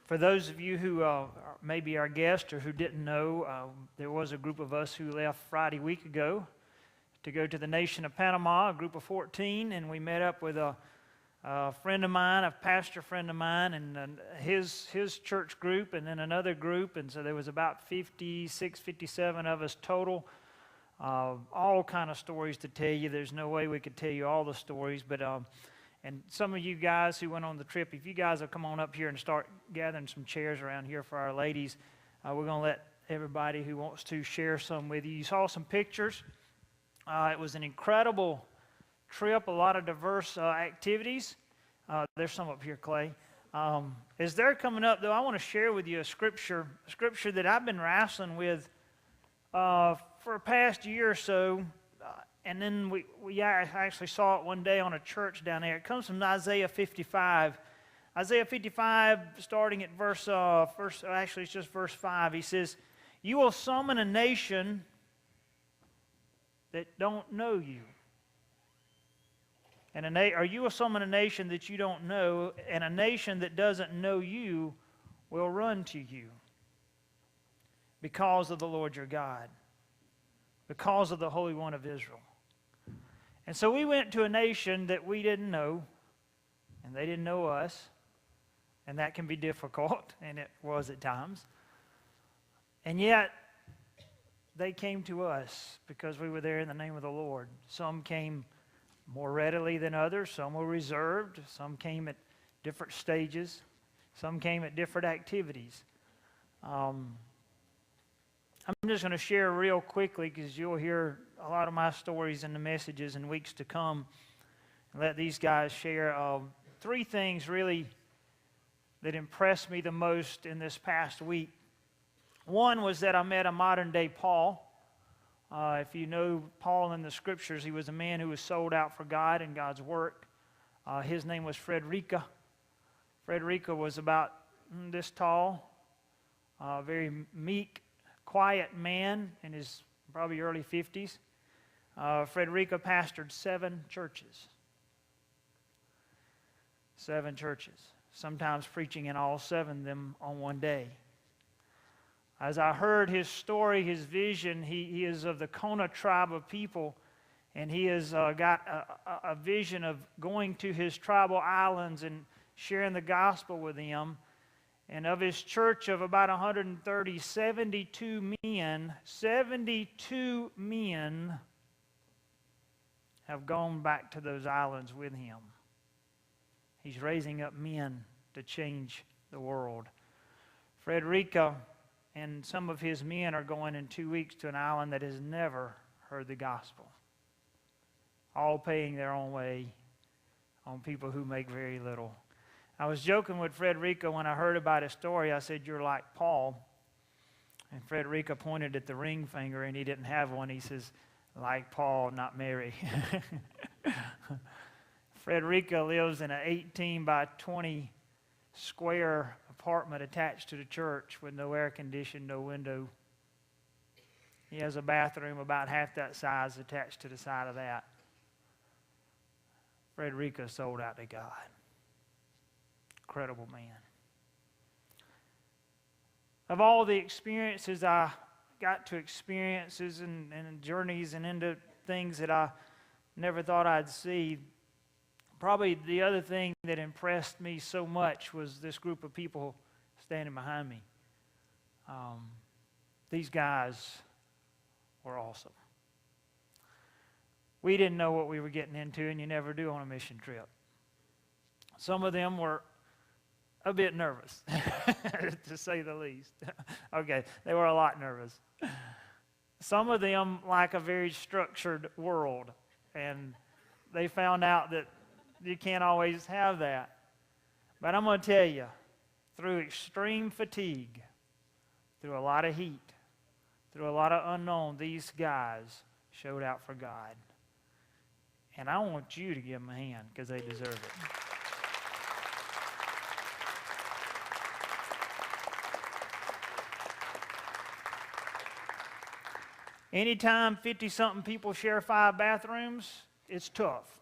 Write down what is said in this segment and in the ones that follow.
For those of you who may be our guest or who didn't know, there was a group of us who left Friday week ago to go to the nation of Panama, a group of 14, and we met up with a friend of mine, a pastor friend of mine, and his church group, and then another group, and so there was about 56, 57 of us total. All kind of stories to tell you. There's no way we could tell you all the stories, but and some of you guys who went on the trip, if you guys will come on up here and start gathering some chairs around here for our ladies, we're going to let everybody who wants to share some with you. You saw some pictures. It was an incredible trip, a lot of diverse activities. There's some up here, Clay. As they're coming up, though, I want to share with you a scripture that I've been wrestling with for a past year or so. And then we actually saw it one day on a church down there. It comes from Isaiah 55. Isaiah 55, starting at actually it's just verse 5. He says, "You will summon a nation that don't know you. Or you will summon a nation that you don't know, and a nation that doesn't know you will run to you because of the Lord your God, because of the Holy One of Israel." And so we went to a nation that we didn't know, and they didn't know us, and that can be difficult, and it was at times. And yet, they came to us because we were there in the name of the Lord. Some came more readily than others. Some were reserved. Some came at different stages. Some came at different activities. I'm just going to share real quickly because you'll hear a lot of my stories in the messages in weeks to come. And let these guys share three things really that impressed me the most in this past week. One was that I met a modern-day Paul. If you know Paul in the Scriptures, he was a man who was sold out for God and God's work. His name was Frederica. Frederica was about this tall, very meek, quiet man in his probably early 50s. Frederica pastored 7 churches. 7 churches. Sometimes preaching in all 7 of them on one day. As I heard his story, his vision, he is of the Kona tribe of people, and he has got a vision of going to his tribal islands and sharing the gospel with them. And of his church of about 130, 72 men have gone back to those islands with him. He's raising up men to change the world. Frederica and some of his men are going in 2 weeks to an island that has never heard the gospel. All paying their own way on people who make very little. I was joking with Frederica when I heard about his story. I said, "You're like Paul." And Frederica pointed at the ring finger, and he didn't have one. He says, "Like Paul, not Mary." Frederica lives in an 18 by 20 square apartment attached to the church with no air conditioning, no window. He has a bathroom about half that size attached to the side of that. Frederica sold out to God. Incredible man. Of all the experiences I got to experiences and journeys and into things that I never thought I'd see, probably the other thing that impressed me so much was this group of people standing behind me. These guys were awesome. We didn't know what we were getting into, and you never do on a mission trip. Some of them were a bit nervous, to say the least. Okay, they were a lot nervous. Some of them like a very structured world, and they found out that you can't always have that. But I'm going to tell you, through extreme fatigue, through a lot of heat, through a lot of unknown, these guys showed out for God. And I want you to give them a hand because they deserve it. Anytime 50-something people share 5 bathrooms, it's tough.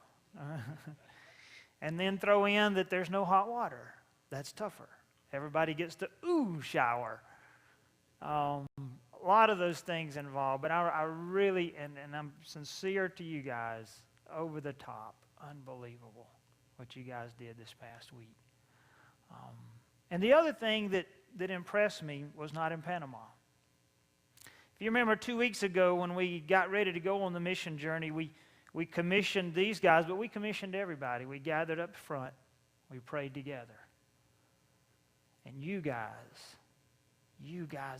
And then throw in that there's no hot water. That's tougher. Everybody gets the ooh shower. A lot of those things involved, but I really, and I'm sincere to you guys, over the top, unbelievable what you guys did this past week. And the other thing that impressed me was not in Panama. If you remember 2 weeks ago when we got ready to go on the mission journey, we commissioned these guys, but we commissioned everybody. We gathered up front. We prayed together. And you guys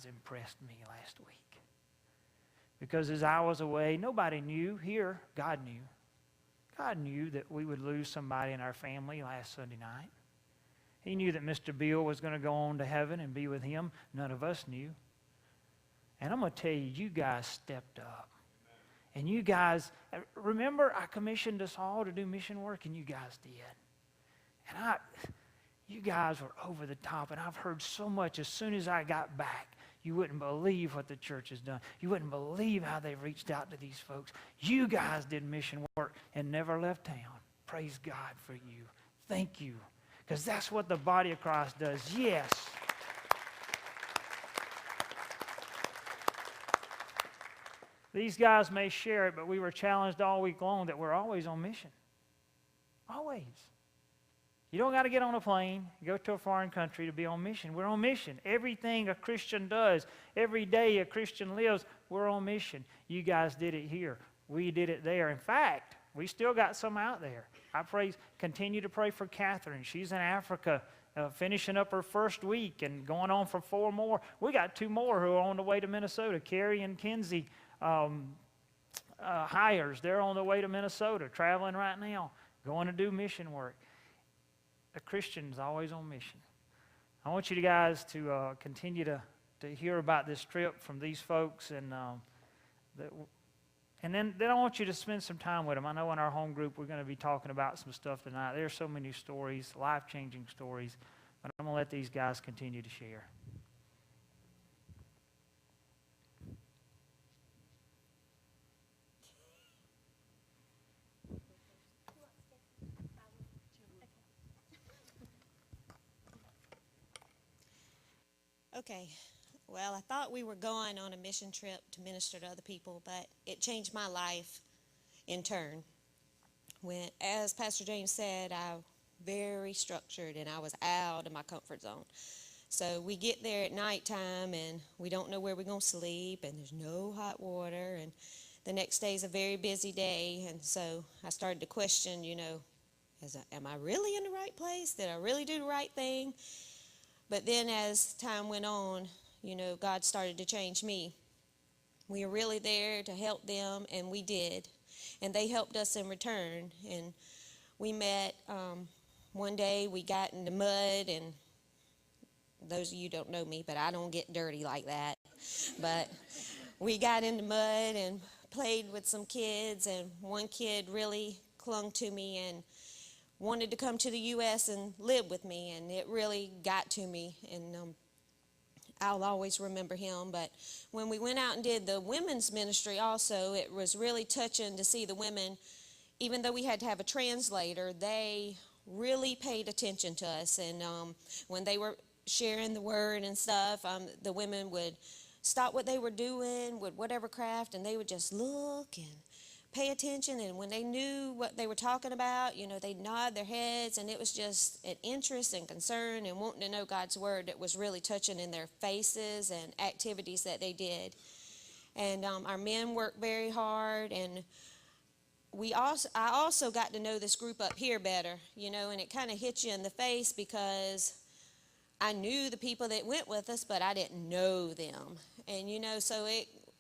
impressed me last week. Because as I was away, nobody knew. Here, God knew. God knew that we would lose somebody in our family last Sunday night. He knew that Mr. Bill was going to go on to heaven and be with him. None of us knew. And I'm going to tell you, you guys stepped up. And you guys, remember I commissioned us all to do mission work, and you guys did. And you guys were over the top, and I've heard so much. As soon as I got back, you wouldn't believe what the church has done. You wouldn't believe how they've reached out to these folks. You guys did mission work and never left town. Praise God for you. Thank you. Because that's what the body of Christ does. Yes. These guys may share it, but we were challenged all week long that we're always on mission. Always. You don't got to get on a plane, go to a foreign country to be on mission. We're on mission. Everything a Christian does, every day a Christian lives, we're on mission. You guys did it here. We did it there. In fact, we still got some out there. Continue to pray for Catherine. She's in Africa, finishing up her first week and going on for 4 more. We got 2 more who are on the way to Minnesota. Carrie and Kinsey Hires. They're on the way to Minnesota, traveling right now, going to do mission work. A Christian's always on mission. I want you guys to continue to hear about this trip from these folks, and then I want you to spend some time with them. I know in our home group we're going to be talking about some stuff tonight. There's so many stories, life-changing stories, but I'm going to let these guys continue to share. Okay, well, I thought we were going on a mission trip to minister to other people, but it changed my life in turn. As Pastor James said, I was very structured and I was out of my comfort zone. So we get there at nighttime and we don't know where we're going to sleep, and there's no hot water, and the next day is a very busy day. And so I started to question, am I really in the right place? Did I really do the right thing? But then as time went on, God started to change me. We were really there to help them, and we did. And they helped us in return. And we met one day, we got in the mud, and those of you don't know me, but I don't get dirty like that. But we got in the mud and played with some kids, and one kid really clung to me and wanted to come to the U.S. and live with me, and it really got to me, and I'll always remember him. But when we went out and did the women's ministry also, it was really touching to see the women, even though we had to have a translator, they really paid attention to us. And when they were sharing the word and stuff, the women would stop what they were doing with whatever craft, and they would just look and pay attention. And when they knew what they were talking about, they'd nod their heads, and it was just an interest and concern and wanting to know God's word that was really touching in their faces and activities that they did. And our men worked very hard, and I also got to know this group up here better, and it kind of hit you in the face because I knew the people that went with us, but I didn't know them. And so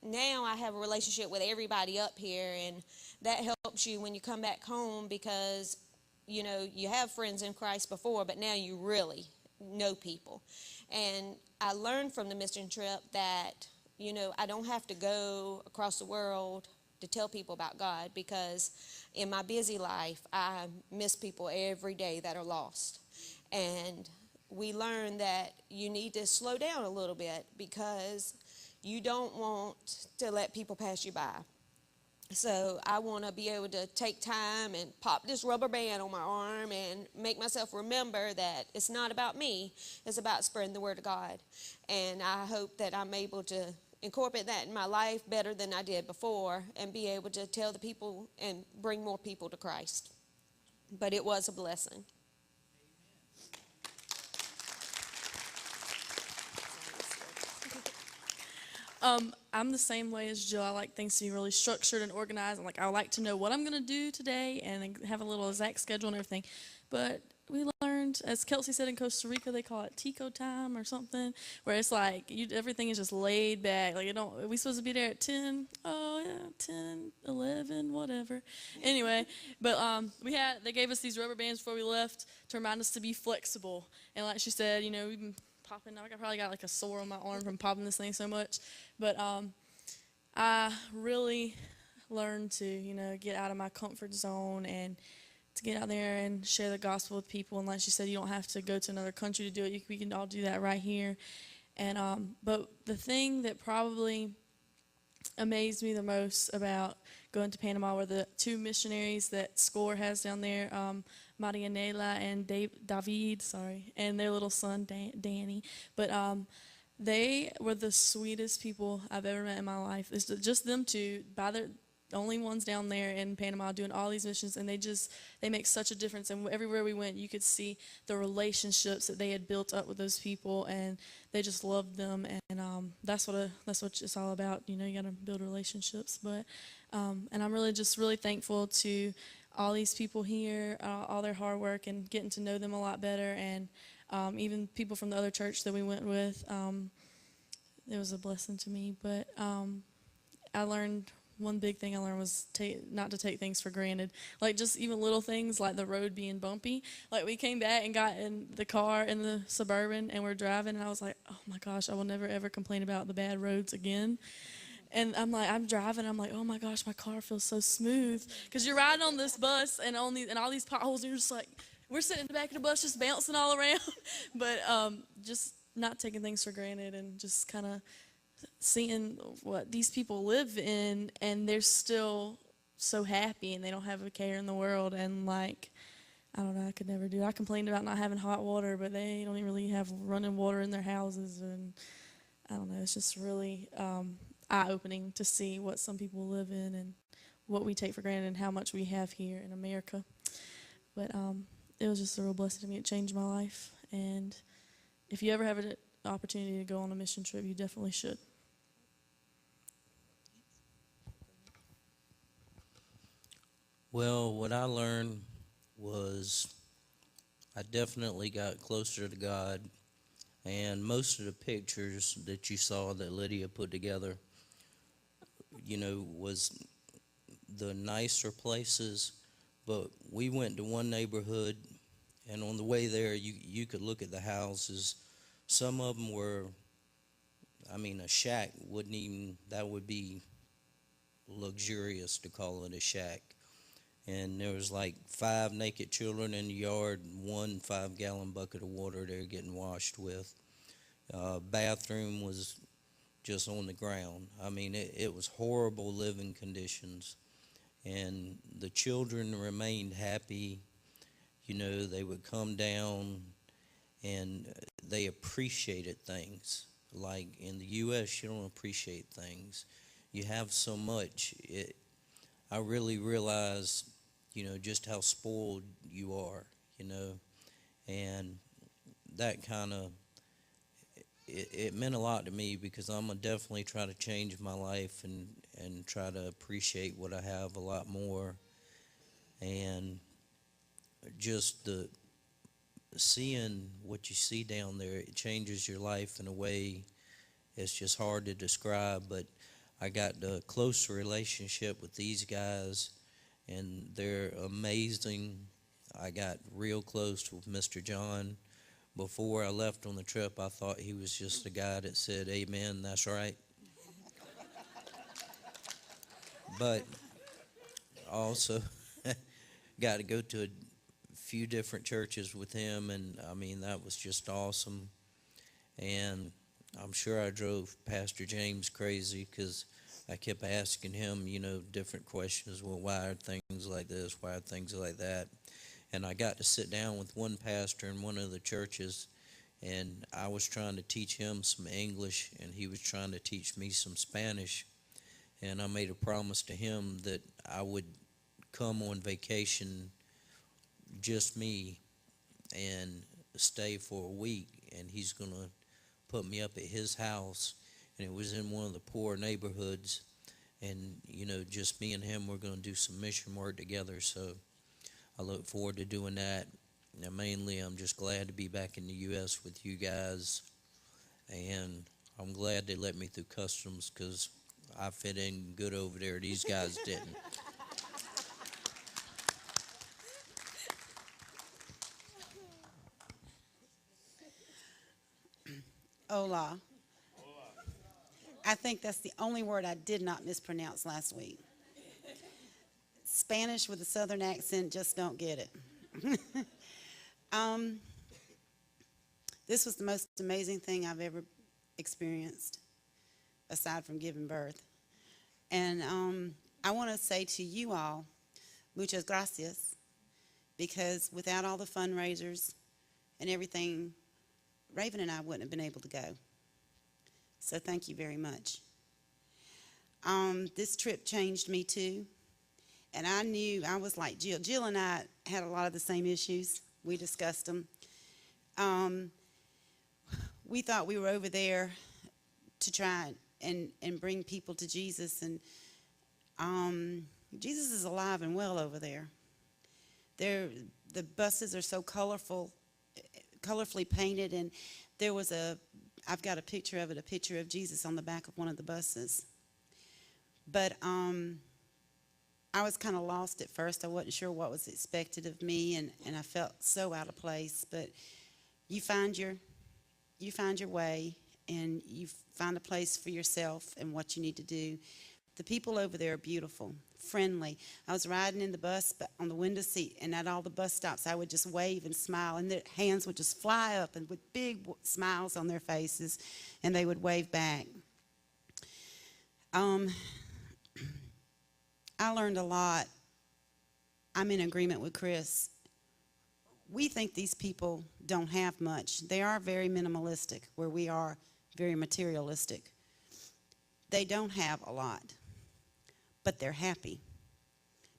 now I have a relationship with everybody up here, and that helps you when you come back home because, you have friends in Christ before, but now you really know people. And I learned from the mission trip that, I don't have to go across the world to tell people about God, because in my busy life, I miss people every day that are lost. And we learned that you need to slow down a little bit because you don't want to let people pass you by. So I want to be able to take time and pop this rubber band on my arm and make myself remember that it's not about me, it's about spreading the word of God. And I hope that I'm able to incorporate that in my life better than I did before and be able to tell the people and bring more people to Christ. But it was a blessing. I'm the same way as Jill. I like things to be really structured and organized. And like I like to know what I'm going to do today and have a little exact schedule and everything. But we learned, as Kelsey said, in Costa Rica, they call it Tico time or something, where it's like everything is just laid back. Like, are we supposed to be there at 10? Oh, yeah, 10, 11, whatever. Anyway, but they gave us these rubber bands before we left to remind us to be flexible. And like she said, we've been popping. I probably got like a sore on my arm from popping this thing so much. But I really learned to, get out of my comfort zone and to get out there and share the gospel with people. And like she said, you don't have to go to another country to do it. We can all do that right here. And but the thing that probably amazed me the most about going to Panama were the two missionaries that SCORE has down there, Marianela and David, and their little son, Danny. But they were the sweetest people I've ever met in my life. It's just them two, the only ones down there in Panama doing all these missions, and they make such a difference. And everywhere we went, you could see the relationships that they had built up with those people, and they just loved them. And that's what it's all about. You got to build relationships. But and I'm really thankful to all these people here, all their hard work, and getting to know them a lot better. And even people from the other church that we went with, it was a blessing to me. But one big thing I learned was not to take things for granted. Like just even little things like the road being bumpy. Like we came back and got in the car in the Suburban and we're driving and I was like, oh my gosh, I will never ever complain about the bad roads again. And I'm driving, I'm like, oh my gosh, my car feels so smooth. Because you're riding on this bus and all these potholes and you're just like, we're sitting in the back of the bus just bouncing all around. But just not taking things for granted and just kind of seeing what these people live in, and they're still so happy and they don't have a care in the world. And like, I don't know, I could never do it. I complained about not having hot water, but they don't even really have running water in their houses. And I don't know, it's just really eye-opening to see what some people live in and what we take for granted and how much we have here in America. But it was just a real blessing to me. It changed my life. And if you ever have an opportunity to go on a mission trip, you definitely should. Well, what I learned was I definitely got closer to God, and most of the pictures that you saw that Lydia put together, was the nicer places. But we went to one neighborhood, and on the way there, you could look at the houses. Some of them were, a shack that would be luxurious to call it a shack. And there was like 5 naked children in the yard, and 1 5-gallon bucket of water they're getting washed with. Bathroom was just on the ground. It was horrible living conditions. And the children remained happy. They would come down and they appreciated things. Like in the U.S., you don't appreciate things. You have so much. I really realized, just how spoiled you are, and that kind of, it meant a lot to me because I'm going to definitely try to change my life and try to appreciate what I have a lot more. And just seeing what you see down there, it changes your life in a way it's just hard to describe. But I got a close relationship with these guys, and they're amazing. I got real close with Mr. John. Before I left on the trip, I thought he was just a guy that said, amen, that's right. But also got to go to a few different churches with him, and that was just awesome. And I'm sure I drove Pastor James crazy because I kept asking him, different questions. Well, why are things like this? Why are things like that? And I got to sit down with one pastor in one of the churches, and I was trying to teach him some English, and he was trying to teach me some Spanish. And I made a promise to him that I would come on vacation, just me, and stay for a week, and he's going to put me up at his house. And it was in one of the poor neighborhoods, and just me and him were going to do some mission work together. So I look forward to doing that. And mainly I'm just glad to be back in the U.S. with you guys, and I'm glad they let me through customs, because I fit in good over there. These guys didn't. Hola. I think that's the only word I did not mispronounce last week. Spanish with a southern accent, just don't get it. This was the most amazing thing I've ever experienced, aside from giving birth. And I want to say to you all, muchas gracias, because without all the fundraisers and everything, Raven and I wouldn't have been able to go. So thank you very much. This trip changed me too. And I knew, I was like Jill. Jill and I had a lot of the same issues. We discussed them. We thought we were over there to try and bring people to Jesus. And Jesus is alive and well over there. The buses are so colorfully painted. And there was I've got a picture of it, a picture of Jesus on the back of one of the buses. But I was kind of lost at first. I wasn't sure what was expected of me, and I felt so out of place. But you find your way, and you find a place for yourself and what you need to do. The people over there are beautiful, friendly. I was riding in the bus on the window seat, and at all the bus stops, I would just wave and smile, and their hands would just fly up, and with big smiles on their faces, and they would wave back. I learned a lot. I'm in agreement with Chris. We think these people don't have much. They are very minimalistic, where we are very materialistic. They don't have a lot, but they're happy.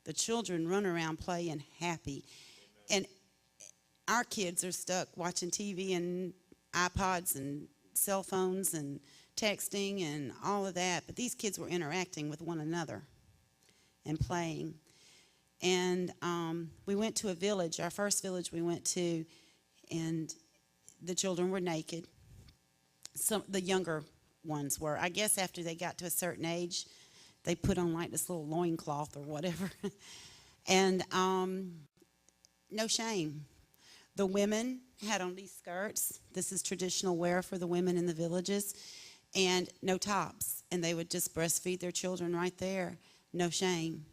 The children run around playing happy. And our kids are stuck watching TV and iPods and cell phones and texting and all of that. But these kids were interacting with one another and playing. And we went to a village, our first village we went to, and the children were naked. The younger ones were. I guess after they got to a certain age, they put on like this little loincloth or whatever. And no shame. The women had on these skirts. This is traditional wear for the women in the villages. And no tops. And they would just breastfeed their children right there. No shame.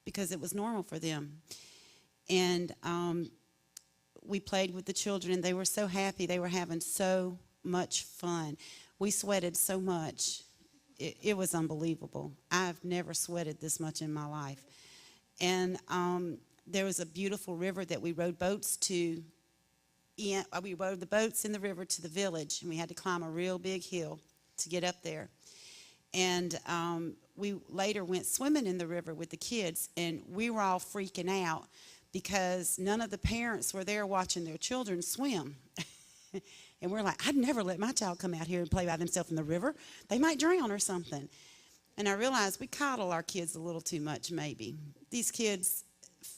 Because it was normal for them. And we played with the children, and they were so happy. They were having so much fun. We sweated so much. It was unbelievable. I've never sweated this much in my life. And there was a beautiful river that we rode boats to. We rode the boats in the river to the village, and we had to climb a real big hill to get up there. And we later went swimming in the river with the kids, and we were all freaking out because none of the parents were there watching their children swim. And we're like, I'd never let my child come out here and play by themselves in the river. They might drown or something. And I realized we coddle our kids a little too much, maybe. These kids,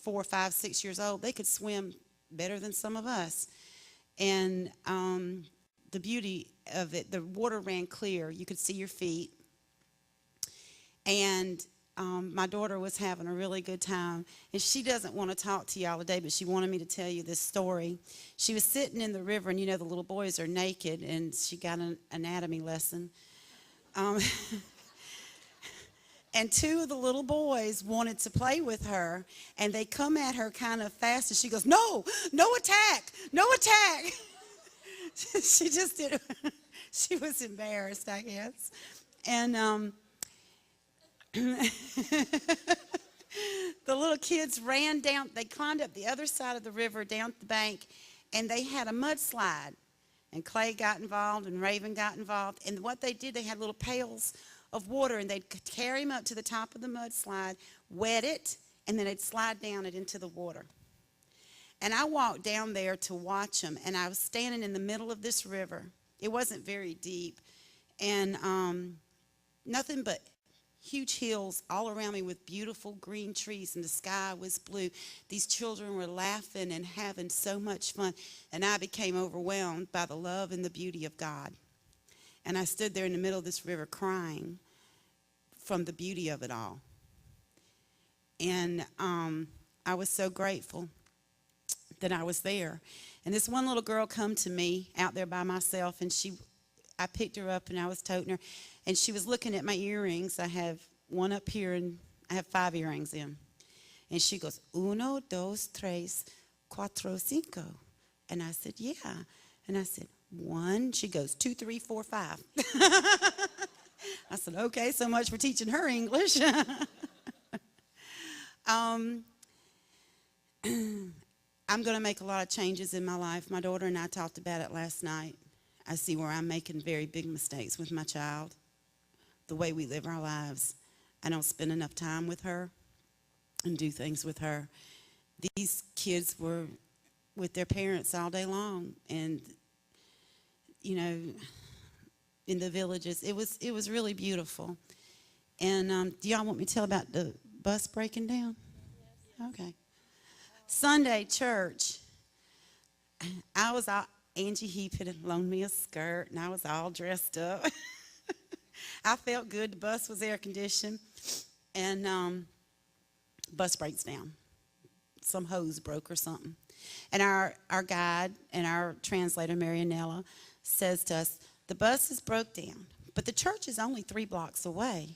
4, 5, 6 years old, they could swim better than some of us. And the beauty of it, the water ran clear. You could see your feet. And my daughter was having a really good time. And she doesn't want to talk to y'all today, but she wanted me to tell you this story. She was sitting in the river, and you know the little boys are naked, and she got an anatomy lesson. And 2 of the little boys wanted to play with her, and they come at her kind of fast, and she goes, no, no attack, no attack. She just did. She was embarrassed, I guess. And The little kids ran down, they climbed up the other side of the river down the bank, and they had a mudslide. And Clay got involved and Raven got involved. And what they did, they had little pails of water, and they'd carry them up to the top of the mudslide, wet it, and then they'd slide down it into the water. And I walked down there to watch them, and I was standing in the middle of this river. It wasn't very deep, and nothing but huge hills all around me with beautiful green trees, and the sky was blue. These children were laughing and having so much fun, and I became overwhelmed by the love and the beauty of God. And I stood there in the middle of this river crying from the beauty of it all. And I was so grateful that I was there. And this one little girl come to me out there by myself, and I picked her up and I was toting her, and she was looking at my earrings. I have one up here, and I have 5 earrings in. And she goes, 1, 2, 3, 4, 5. And I said, yeah. And I said, 1. She goes, 2, 3, 4, 5. I said, okay, so much for teaching her English. I'm going to make a lot of changes in my life. My daughter and I talked about it last night. I see where I'm making very big mistakes with my child, the way we live our lives. I don't spend enough time with her and do things with her. These kids were with their parents all day long, and, you know, in the villages. It was really beautiful. And do y'all want me to tell about the bus breaking down? Yes. Okay. Sunday church, Angie Heap had loaned me a skirt, and I was all dressed up. I felt good. The bus was air conditioned, and bus breaks down. Some hose broke or something. And our guide and our translator, Marianella, says to us, the bus is broke down, but the church is only 3 blocks away.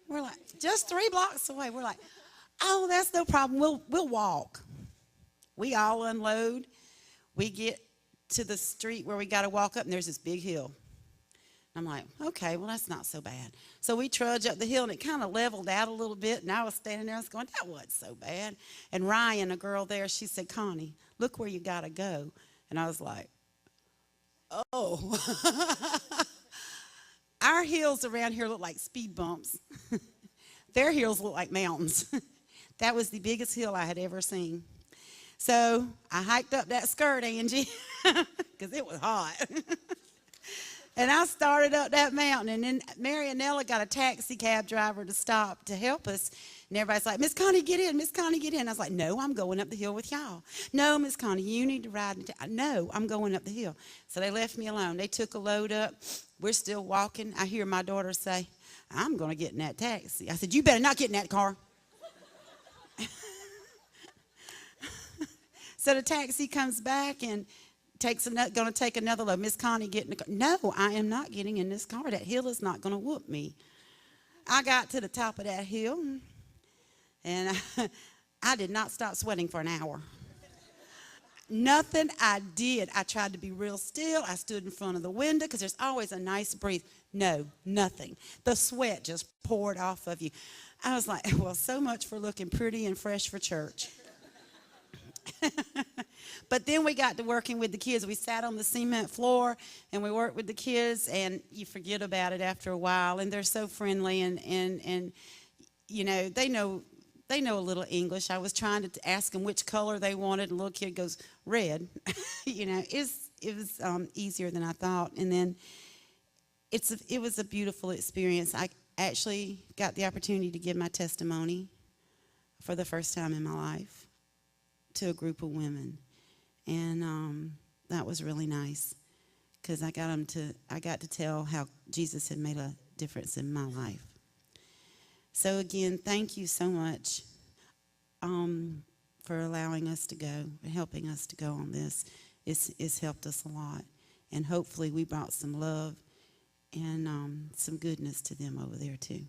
We're like, just 3 blocks away. We're like, oh, that's no problem. We'll walk. We all unload. We get to the street where we got to walk up, and there's this big hill. I'm like, okay, well, that's not so bad. So we trudge up the hill, and it kind of leveled out a little bit, and I was standing there, I was going, that wasn't so bad. And Ryan, a girl there, she said, Connie, look where you got to go. And I was like, oh. Our hills around here look like speed bumps. Their hills look like mountains. That was the biggest hill I had ever seen. So I hiked up that skirt, Angie, because it was hot. And I started up that mountain, and then Marianella got a taxi cab driver to stop to help us. And everybody's like, Miss Connie, get in. Miss Connie, get in. I was like, no, I'm going up the hill with y'all. No, Miss Connie, you need to ride. No, I'm going up the hill. So they left me alone. They took a load up. We're still walking. I hear my daughter say, I'm going to get in that taxi. I said, you better not get in that car. So the taxi comes back and going to take another load. Miss Connie, get in the car. No, I am not getting in this car. That hill is not going to whoop me. I got to the top of that hill, and I did not stop sweating for an hour. Nothing I did. I tried to be real still. I stood in front of the window because there's always a nice breeze. No, nothing. The sweat just poured off of you. I was like, well, so much for looking pretty and fresh for church. But then we got to working with the kids. We sat on the cement floor and we worked with the kids, and you forget about it after a while. And they're so friendly, and you know, they know a little English. I was trying to ask them which color they wanted, and the little kid goes, red. You know, it was easier than I thought. And then it was a beautiful experience. I actually got the opportunity to give my testimony for the first time in my life to a group of women. And that was really nice, because I got to tell how Jesus had made a difference in my life. So again, thank you so much for allowing us to go and helping us to go on this. It's helped us a lot, and hopefully we brought some love and some goodness to them over there too.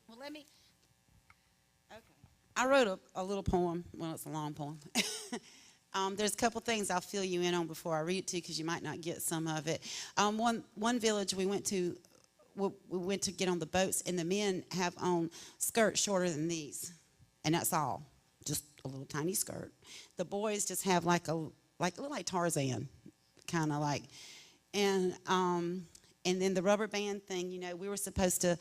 Well, I wrote a little poem. Well, it's a long poem. There's a couple things I'll fill you in on before I read it to you because you might not get some of it. One village we went to get on the boats, and the men have on skirts shorter than these, and that's all, just a little tiny skirt. The boys just have look like Tarzan, kind of like, and then the rubber band thing. You know, we were supposed to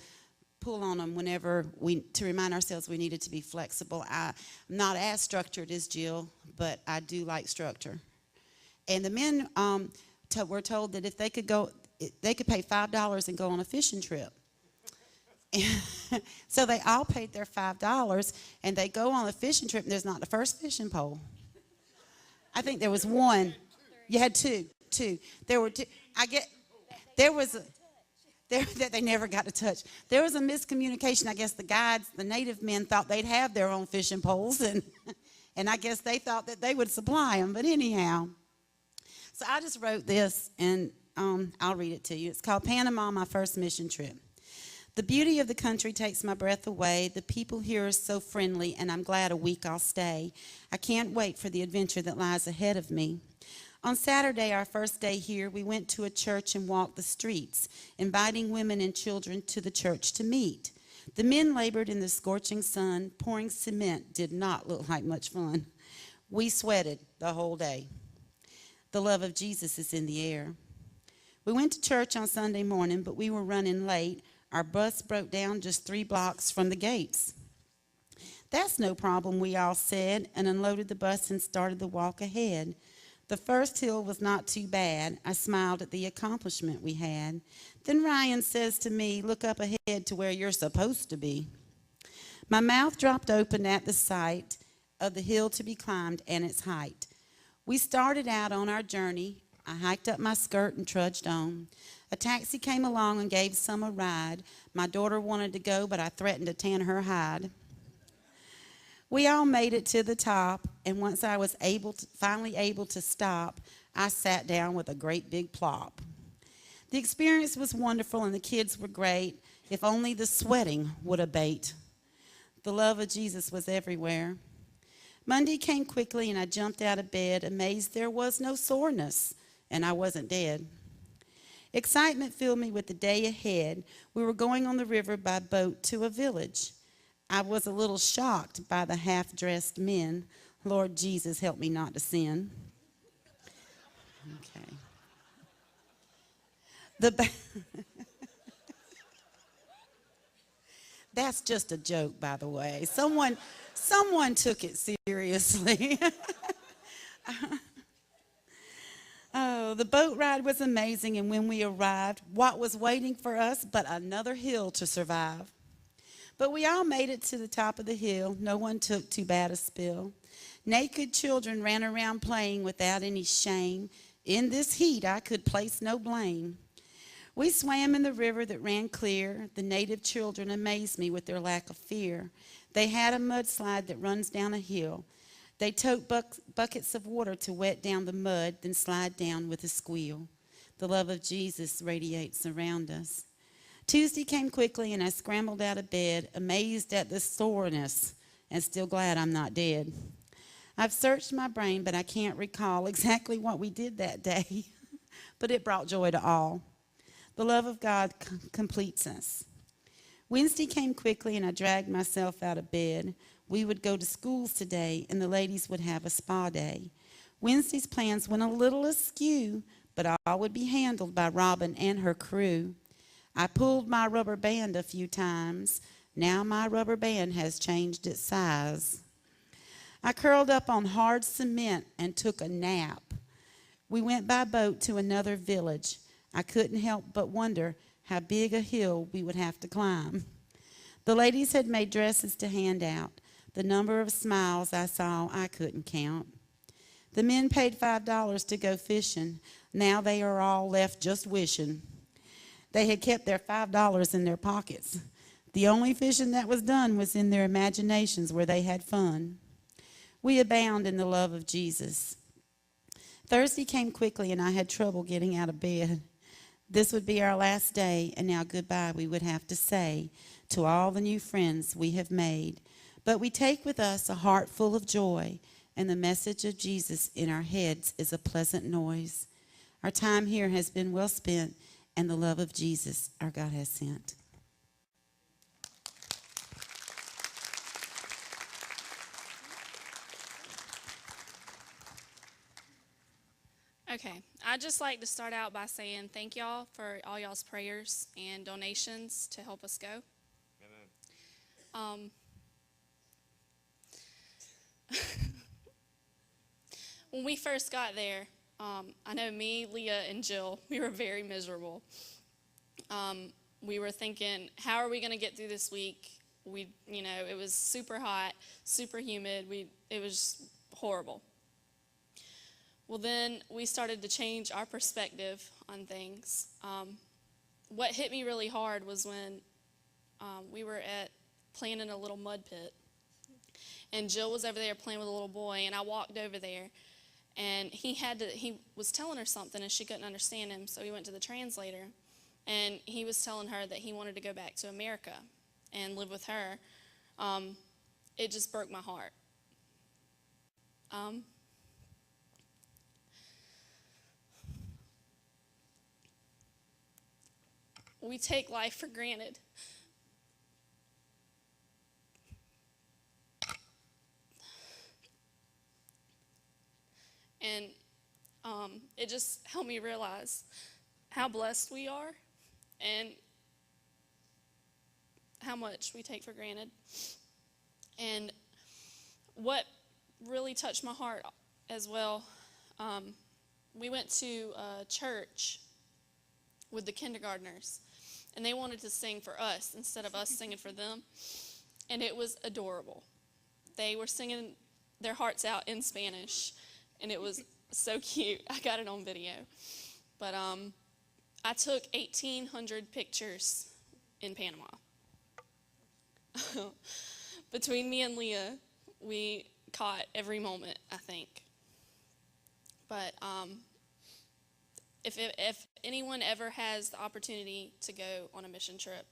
pull on them whenever to remind ourselves we needed to be flexible. I'm not as structured as Jill, but I do like structure. And the men were told that if they could pay $5 and go on a fishing trip. So they all paid their $5, and they go on a fishing trip, and there's not the first fishing pole. I think there was one. You had two. There were two. That they never got to touch. There was a miscommunication. I guess the native men thought they'd have their own fishing poles, and I guess they thought that they would supply them. But anyhow, so I just wrote this, and I'll read it to you. It's called Panama, My First Mission Trip. The beauty of the country takes my breath away. The people here are so friendly, and I'm glad a week I'll stay. I can't wait for the adventure that lies ahead of me. On Saturday, our first day here, we went to a church and walked the streets, inviting women and children to the church to meet. The men labored in the scorching sun. Pouring cement did not look like much fun. We sweated the whole day. The love of Jesus is in the air. We went to church on Sunday morning, but we were running late. Our bus broke down just 3 blocks from the gates. That's no problem, we all said, and unloaded the bus and started the walk ahead. The first hill was not too bad. I smiled at the accomplishment we had. Then Ryan says to me, look up ahead to where you're supposed to be. My mouth dropped open at the sight of the hill to be climbed and its height. We started out on our journey. I hiked up my skirt and trudged on. A taxi came along and gave some a ride. My daughter wanted to go, but I threatened to tan her hide. We all made it to the top, and once I was finally able to stop, I sat down with a great big plop. The experience was wonderful, and the kids were great. If only the sweating would abate. The love of Jesus was everywhere. Monday came quickly, and I jumped out of bed, amazed there was no soreness, and I wasn't dead. Excitement filled me with the day ahead. We were going on the river by boat to a village. I was a little shocked by the half-dressed men. Lord Jesus, help me not to sin. Okay. That's just a joke, by the way. Someone took it seriously. Oh, the boat ride was amazing, and when we arrived, what was waiting for us but another hill to survive? But we all made it to the top of the hill. No one took too bad a spill. Naked children ran around playing without any shame. In this heat, I could place no blame. We swam in the river that ran clear. The native children amazed me with their lack of fear. They had a mudslide that runs down a hill. They tote buckets of water to wet down the mud, then slide down with a squeal. The love of Jesus radiates around us. Tuesday came quickly, and I scrambled out of bed, amazed at the soreness, and still glad I'm not dead. I've searched my brain, but I can't recall exactly what we did that day, but it brought joy to all. The love of God completes us. Wednesday came quickly, and I dragged myself out of bed. We would go to schools today, and the ladies would have a spa day. Wednesday's plans went a little askew, but all would be handled by Robin and her crew. I pulled my rubber band a few times. Now my rubber band has changed its size. I curled up on hard cement and took a nap. We went by boat to another village. I couldn't help but wonder how big a hill we would have to climb. The ladies had made dresses to hand out. The number of smiles I saw, I couldn't count. The men paid $5 to go fishing. Now they are all left just wishing. They had kept their $5 in their pockets. The only fishing that was done was in their imaginations where they had fun. We abound in the love of Jesus. Thursday came quickly, and I had trouble getting out of bed. This would be our last day, and now goodbye we would have to say to all the new friends we have made. But we take with us a heart full of joy, and the message of Jesus in our heads is a pleasant noise. Our time here has been well spent, and the love of Jesus our God has sent. Okay, I'd just like to start out by saying thank y'all for all y'all's prayers and donations to help us go. When we first got there, I know me, Leah, and Jill, we were very miserable. We were thinking, how are we going to get through this week? It was super hot, super humid. It was horrible. Well, then we started to change our perspective on things. What hit me really hard was when we were playing in a little mud pit. And Jill was over there playing with a little boy, and I walked over there. And he was telling her something, and she couldn't understand him, so he went to the translator. And he was telling her that he wanted to go back to America and live with her. It just broke my heart. We take life for granted. And it just helped me realize how blessed we are and how much we take for granted. And what really touched my heart as well, we went to a church with the kindergartners, and they wanted to sing for us instead of us singing for them, and it was adorable. They were singing their hearts out in Spanish, and it was so cute. I got it on video. But I took 1,800 pictures in Panama. Between me and Leah, we caught every moment, I think. But if anyone ever has the opportunity to go on a mission trip,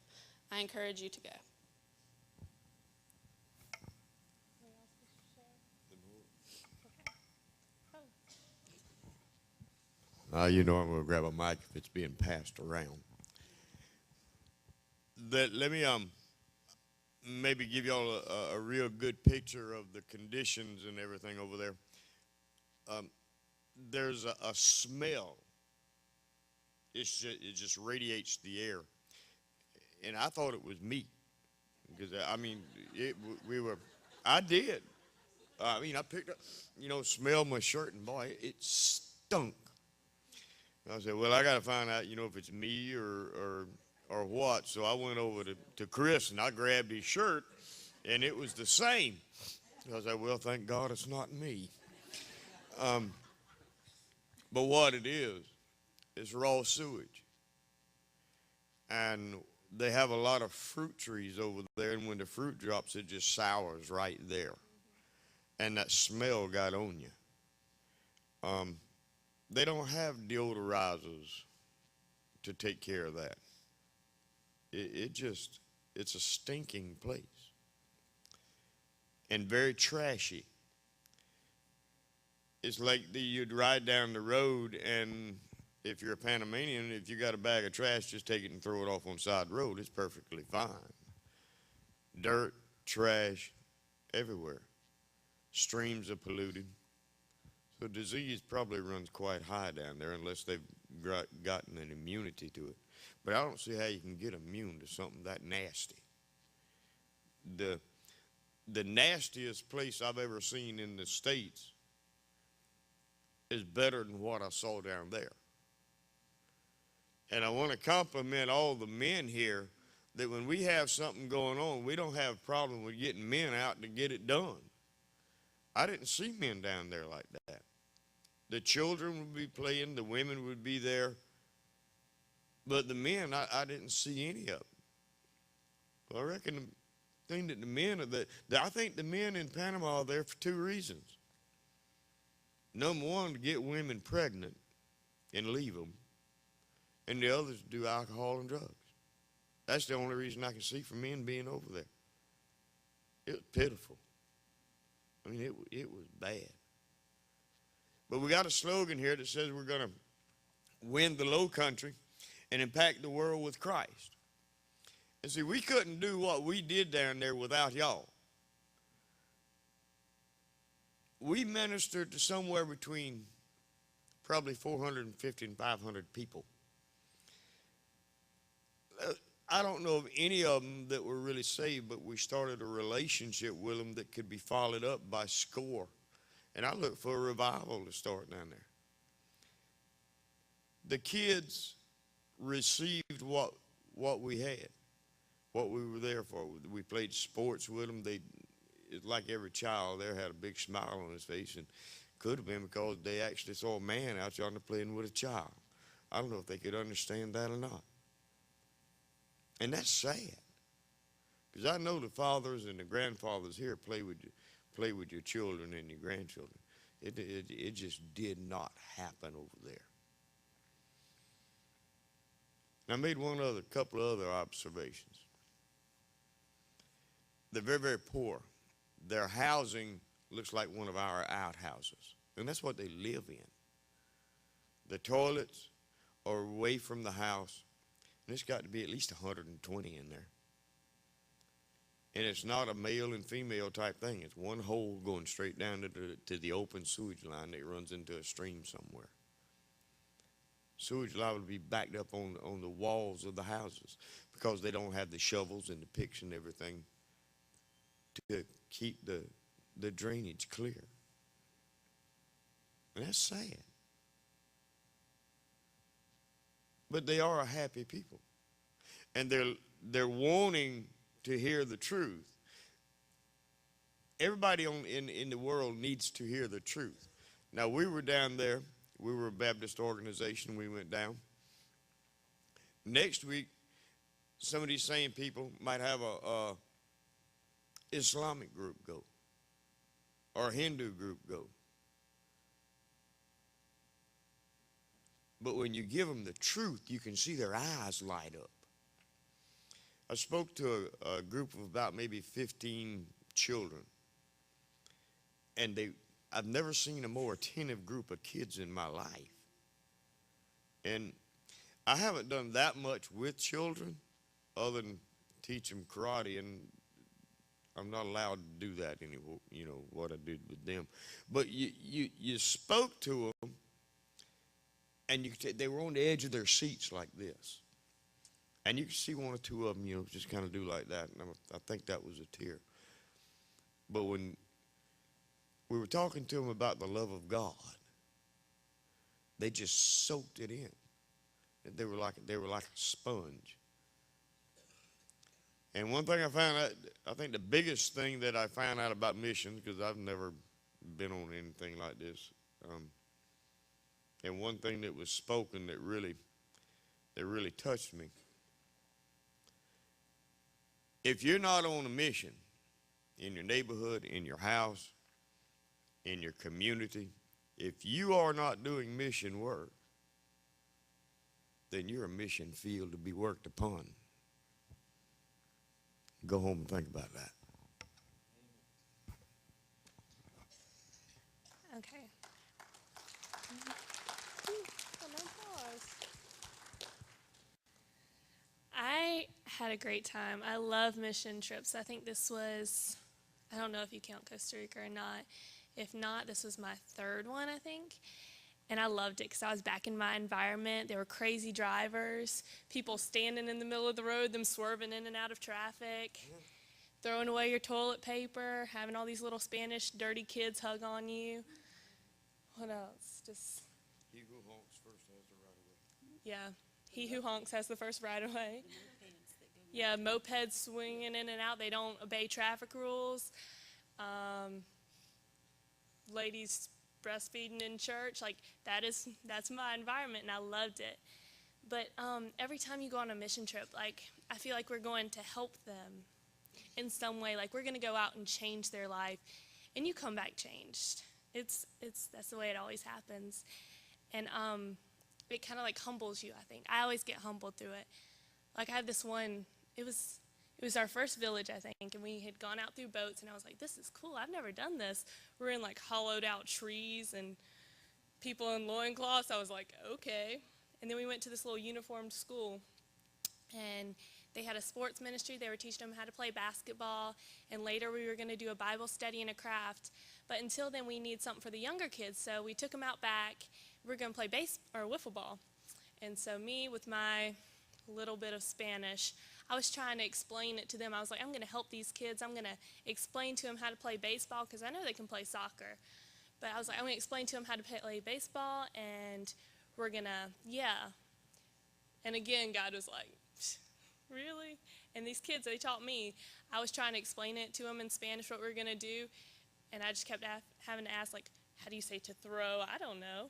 I encourage you to go. I'm going to grab a mic if it's being passed around. Let me maybe give y'all a real good picture of the conditions and everything over there. There's a smell. It just radiates the air. And I thought it was meat. Because, I did. I picked up, smelled my shirt, and boy, it stunk. I said, well, I got to find out, if it's me or what. So I went over to Chris, and I grabbed his shirt, and it was the same. I said, well, thank God it's not me. But what it is raw sewage. And they have a lot of fruit trees over there, and when the fruit drops, it just sours right there. And that smell got on you. They don't have deodorizers to take care of that. It's a stinking place. And very trashy. It's like you'd ride down the road, and if you're a Panamanian, if you got a bag of trash, just take it and throw it off on the side of the road. It's perfectly fine. Dirt, trash, everywhere. Streams are polluted. So disease probably runs quite high down there unless they've gotten an immunity to it. But I don't see how you can get immune to something that nasty. The nastiest place I've ever seen in the States is better than what I saw down there. And I want to compliment all the men here that when we have something going on, we don't have a problem with getting men out to get it done. I didn't see men down there like that. The children would be playing, the women would be there, but the men, I didn't see any of them. Well, I reckon the thing that the men are there, I think the men in Panama are there for two reasons. Number one, to get women pregnant and leave them, and the others to do alcohol and drugs. That's the only reason I can see for men being over there. It was pitiful. I mean, it was bad. But we got a slogan here that says we're going to win the low country and impact the world with Christ. And see, we couldn't do what we did down there without y'all. We ministered to somewhere between probably 450 and 500 people. I don't know of any of them that were really saved, but we started a relationship with them that could be followed up by score. And I look for a revival to start down there. The kids received what we had, what we were there for. We played sports with them. It's like every child there had a big smile on his face, and could have been because they actually saw a man out yonder playing with a child. I don't know if they could understand that or not. And that's sad, because I know the fathers and the grandfathers here play with your children and your grandchildren. It just did not happen over there. And I made couple of other observations. They're very, very poor. Their housing looks like one of our outhouses, and that's what they live in. The toilets are away from the house, and it's got to be at least 120 in there. And it's not a male and female type thing. It's one hole going straight down to the open sewage line that runs into a stream somewhere. Sewage line would be backed up on the walls of the houses because they don't have the shovels and the picks and everything to keep the drainage clear. And that's sad. But they are a happy people. And they're wanting to hear the truth. Everybody in the world needs to hear the truth. Now, we were down there. We were a Baptist organization. We went down. Next week, some of these same people might have a Islamic group go, or a Hindu group go. But when you give them the truth, you can see their eyes light up. I spoke to a group of about maybe 15 children, and I've never seen a more attentive group of kids in my life. And I haven't done that much with children other than teach them karate, and I'm not allowed to do that anymore, what I did with them. But you spoke to them, and they were on the edge of their seats like this. And you could see one or two of them, just kind of do like that. And I think that was a tear. But when we were talking to them about the love of God, they just soaked it in. They were like a sponge. And one thing I found out, I think the biggest thing that I found out about missions, because I've never been on anything like this, and one thing that was spoken that really touched me. If you're not on a mission in your neighborhood, in your house, in your community, if you are not doing mission work, then you're a mission field to be worked upon. Go home and think about that. Okay. I had a great time. I love mission trips. I think this was, I don't know if you count Costa Rica or not. If not, this was my third one, I think. And I loved it because I was back in my environment. There were crazy drivers, people standing in the middle of the road, them swerving in and out of traffic, throwing away your toilet paper, having all these little Spanish dirty kids hug on you. What else? Just He who honks first has the right of way. yeah, he who honks has the first right of way. Yeah, mopeds swinging in and out. They don't obey traffic rules. Ladies breastfeeding in church. Like, that's my environment, and I loved it. But every time you go on a mission trip, like, I feel like we're going to help them in some way. Like, we're going to go out and change their life, and you come back changed. That's the way it always happens. And it kind of like humbles you, I think. I always get humbled through it. Like, I had this one, it was it was our first village, I think, and we had gone out through boats, and I was like, this is cool. I've never done this. We're in like hollowed out trees and people in loincloths. I was like, okay. And then we went to this little uniformed school, and they had a sports ministry. They were teaching them how to play basketball, and later we were going to do a Bible study and a craft. But until then, we need something for the younger kids, so we took them out back. We're going to play wiffle ball. And so me, with my little bit of Spanish, I was trying to explain it to them. I was like, I'm going to help these kids. I'm going to explain to them how to play baseball, because I know they can play soccer. But I was like, I'm going to explain to them how to play baseball, and we're going to, yeah. And again, God was like, really? And these kids, they taught me. I was trying to explain it to them in Spanish, what we were going to do, and I just kept having to ask, like, how do you say to throw? I don't know.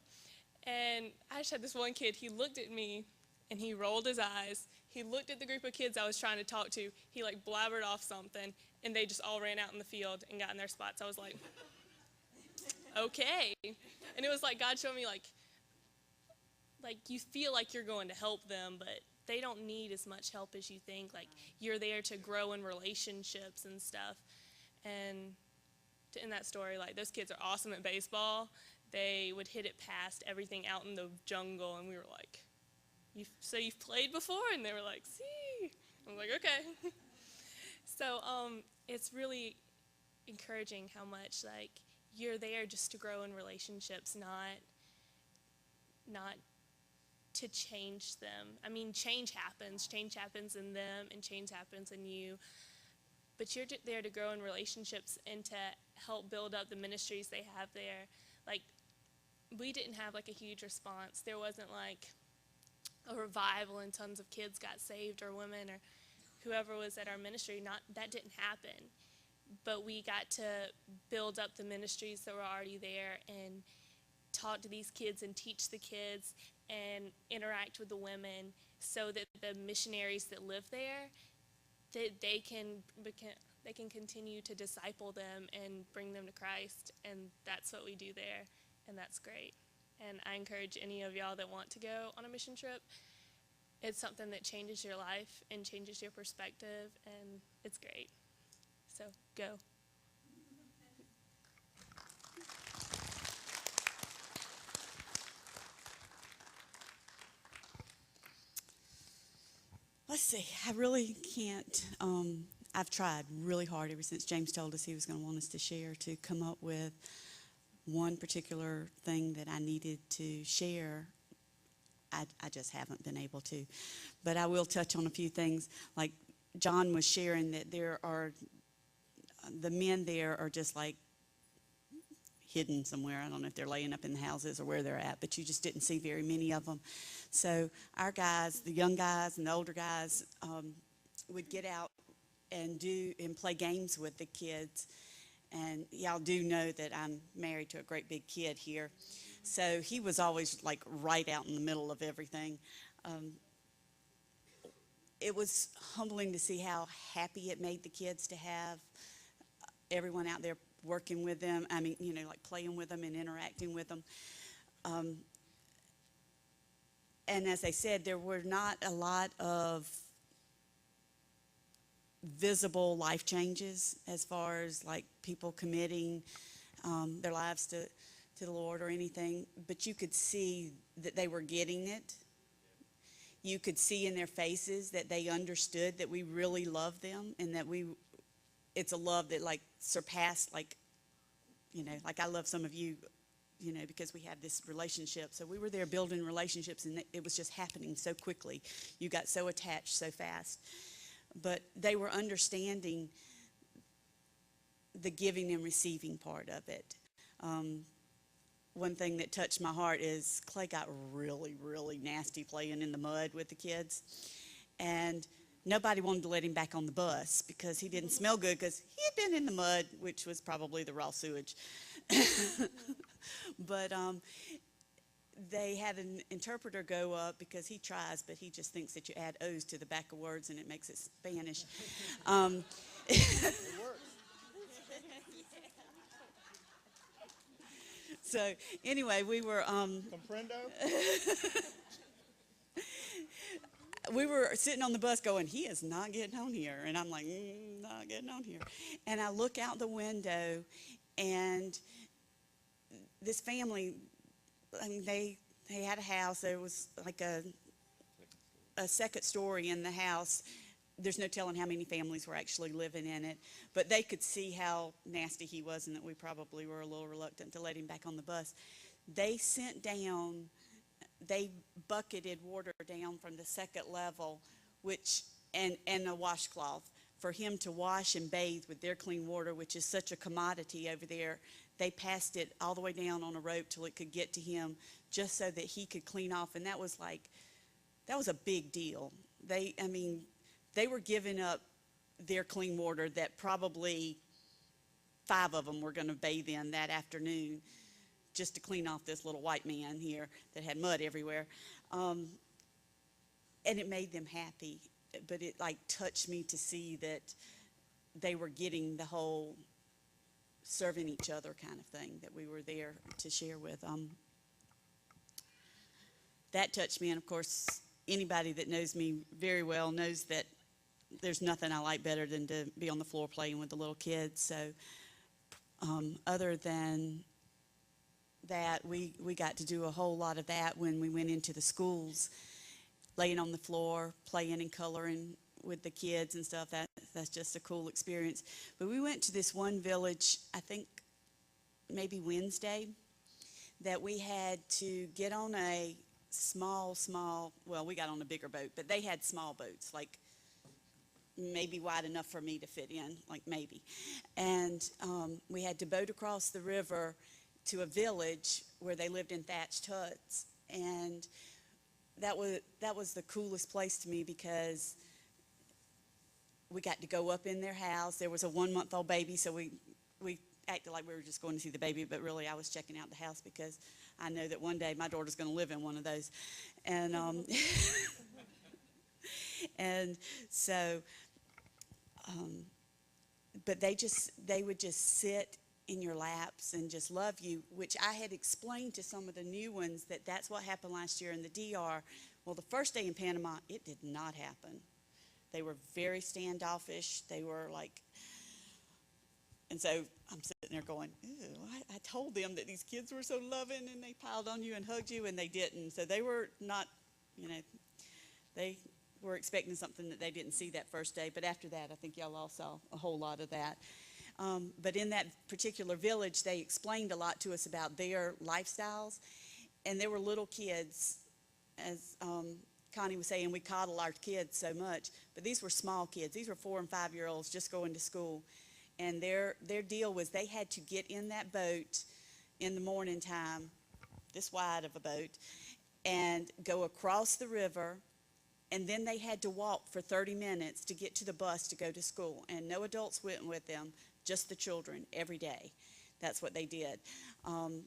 And I just had this one kid, he looked at me, and he rolled his eyes. He looked at the group of kids I was trying to talk to. He, like, blabbered off something, and they just all ran out in the field and got in their spots. I was like, okay. And it was like God showed me, like you feel like you're going to help them, but they don't need as much help as you think. Like, you're there to grow in relationships and stuff. And in that story, like, those kids are awesome at baseball. They would hit it past everything out in the jungle, and we were like, so you've played before? And they were like, see. I'm like, okay. So it's really encouraging how much, like, you're there just to grow in relationships, not to change them. I mean, change happens in them, and change happens in you. But you're there to grow in relationships and to help build up the ministries they have there. Like, we didn't have, like, a huge response. There wasn't, like, a revival and tons of kids got saved, or women, or whoever was at our ministry. That didn't happen. But we got to build up the ministries that were already there and talk to these kids and teach the kids and interact with the women, so that the missionaries that live there, that they can continue to disciple them and bring them to Christ. And that's what we do there, and that's great. And I encourage any of y'all that want to go on a mission trip. It's something that changes your life and changes your perspective, and it's great. So go. Let's see. I really can't. I've tried really hard ever since James told us he was going to want us to share, to come up with one particular thing that I needed to share. I just haven't been able to. But I will touch on a few things. Like John was sharing, that the men there are just like hidden somewhere. I don't know if they're laying up in the houses or where they're at, but you just didn't see very many of them. So our guys, the young guys and the older guys, would get out and play games with the kids. And y'all do know that I'm married to a great big kid here. So he was always like right out in the middle of everything. It was humbling to see how happy it made the kids to have everyone out there working with them. I mean, like playing with them and interacting with them. And as I said, there were not a lot of visible life changes as far as like people committing their lives to the Lord or anything, but you could see that they were getting it. You could see in their faces that they understood that we really love them, and that it's a love that like surpassed, like I love some of you, because we have this relationship. So we were there building relationships, and it was just happening so quickly. You got so attached so fast. But they were understanding the giving and receiving part of it. One thing that touched my heart is Clay got really, really nasty playing in the mud with the kids. And nobody wanted to let him back on the bus because he didn't smell good, because he had been in the mud, which was probably the raw sewage. But they had an interpreter go up, because he tries, but he just thinks that you add O's to the back of words and it makes it Spanish. It works. So anyway, we were... Comprendo? we were sitting on the bus going, he is not getting on here. And I'm like, not getting on here. And I look out the window, and this family, I mean, they had a house. There was like a second story in the house. There's no telling how many families were actually living in it, but they could see how nasty he was and that we probably were a little reluctant to let him back on the bus. They bucketed water down from the second level, and a washcloth for him to wash and bathe with their clean water, which is such a commodity over there. They passed it all the way down on a rope till it could get to him, just so that he could clean off. And that was a big deal. They were giving up their clean water that probably 5 of them were going to bathe in that afternoon, just to clean off this little white man here that had mud everywhere. And it made them happy, but it touched me to see that they were getting the whole serving each other kind of thing that we were there to share with. That touched me, and of course, anybody that knows me very well knows that there's nothing I like better than to be on the floor playing with the little kids. So other than that, we got to do a whole lot of that when we went into the schools, laying on the floor, playing and coloring with the kids and stuff. That's just a cool experience. But we went to this one village, I think maybe Wednesday, that we had to get on a small, well, we got on a bigger boat, but they had small boats, like maybe wide enough for me to fit in, like maybe. And we had to boat across the river to a village where they lived in thatched huts. And that was the coolest place to me, because we got to go up in their house. There was a 1-month-old baby, so we acted like we were just going to see the baby, but really I was checking out the house because I know that one day my daughter's going to live in one of those. And and so, but they would just sit in your laps and just love you, which I had explained to some of the new ones that's what happened last year in the DR. Well, the first day in Panama, it did not happen. They were very standoffish. They were like, and so I'm sitting there going, ew, I told them that these kids were so loving, and they piled on you and hugged you, and they didn't. So they were not, they were expecting something that they didn't see that first day. But after that, I think y'all all saw a whole lot of that. But in that particular village, they explained a lot to us about their lifestyles. And there were little kids, as Connie was saying, we coddle our kids so much. But these were small kids. These were 4- and 5-year-olds just going to school. And their deal was they had to get in that boat in the morning time, this wide of a boat, and go across the river. And then they had to walk for 30 minutes to get to the bus to go to school. And no adults went with them, just the children every day. That's what they did. And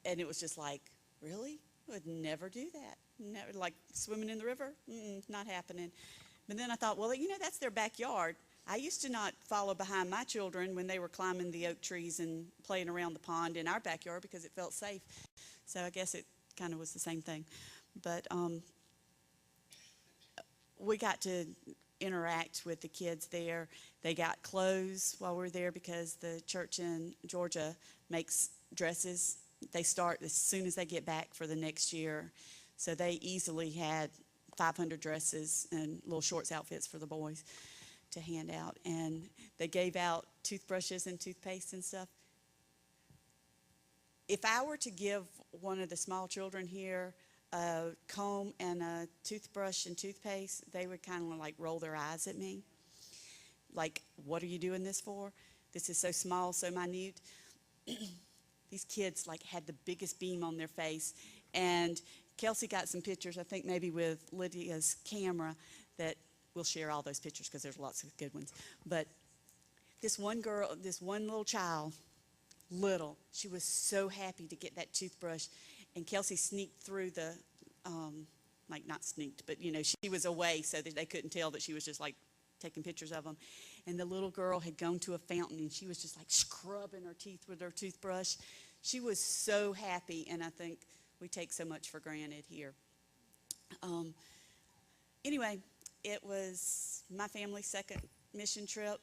it was just like, really? I would never do that. Never, like swimming in the river? Not happening. But then I thought, well, that's their backyard. I used to not follow behind my children when they were climbing the oak trees and playing around the pond in our backyard because it felt safe. So I guess it kind of was the same thing. But we got to interact with the kids there. They got clothes while we were there because the church in Georgia makes dresses. They start as soon as they get back for the next year. So they easily had 500 dresses and little shorts outfits for the boys to hand out. And they gave out toothbrushes and toothpaste and stuff. If I were to give one of the small children here a comb and a toothbrush and toothpaste, they would kind of like roll their eyes at me. Like, what are you doing this for? This is so small, so minute. These kids like had the biggest beam on their face. And Kelsey got some pictures, I think maybe with Lydia's camera, that we'll share all those pictures because there's lots of good ones. But this one girl, this one little child, she was so happy to get that toothbrush. And Kelsey sneaked through the, not sneaked, but she was away so that they couldn't tell that she was just like taking pictures of them. And the little girl had gone to a fountain and she was just like scrubbing her teeth with her toothbrush. She was so happy, and I think we take so much for granted here. Um, anyway, it was my family's second mission trip,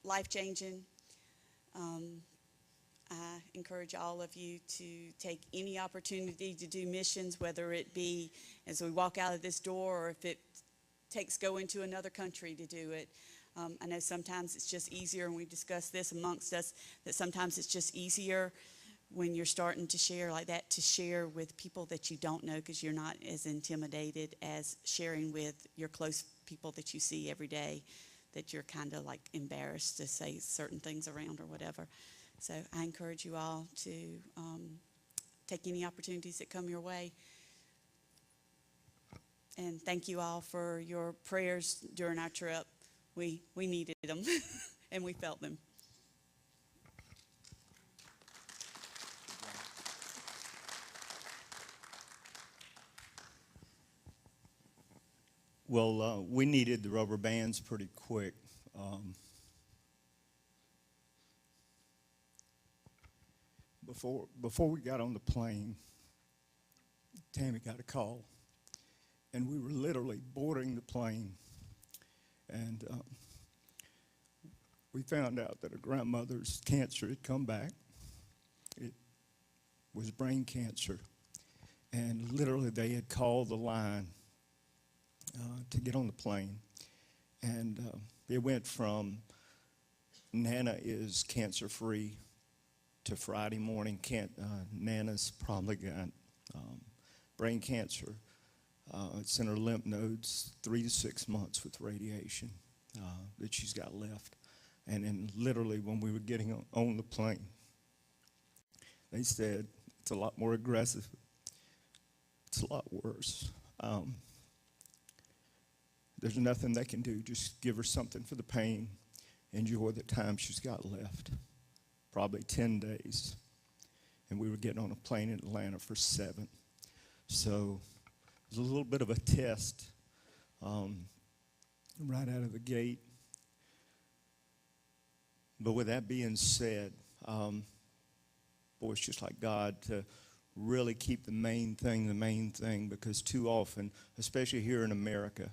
life-changing. I encourage all of you to take any opportunity to do missions, whether it be as we walk out of this door or if it takes going to another country to do it. I know sometimes it's just easier, and we discussed this amongst us, that sometimes it's just easier when you're starting to share like that, to share with people that you don't know, because you're not as intimidated as sharing with your close people that you see every day, that you're kind of like embarrassed to say certain things around or whatever. So I encourage you all to take any opportunities that come your way. And thank you all for your prayers during our trip. We needed them, and we felt them. Well, we needed the rubber bands pretty quick. Before we got on the plane, Tammy got a call, and we were literally boarding the plane, and we found out that her grandmother's cancer had come back. It was brain cancer, and literally they had called the line to get on the plane, and it went from Nana is cancer-free to Friday morning. Nana's probably got brain cancer. It's in her lymph nodes, 3 to 6 months with radiation that she's got left. And then literally when we were getting on the plane, they said, it's a lot more aggressive. It's a lot worse. There's nothing they can do. Just give her something for the pain. Enjoy the time she's got left. Probably 10 days. And we were getting on a plane in Atlanta for 7. So it was a little bit of a test right out of the gate. But with that being said, boy, it's just like God to really keep the main thing, because too often, especially here in America,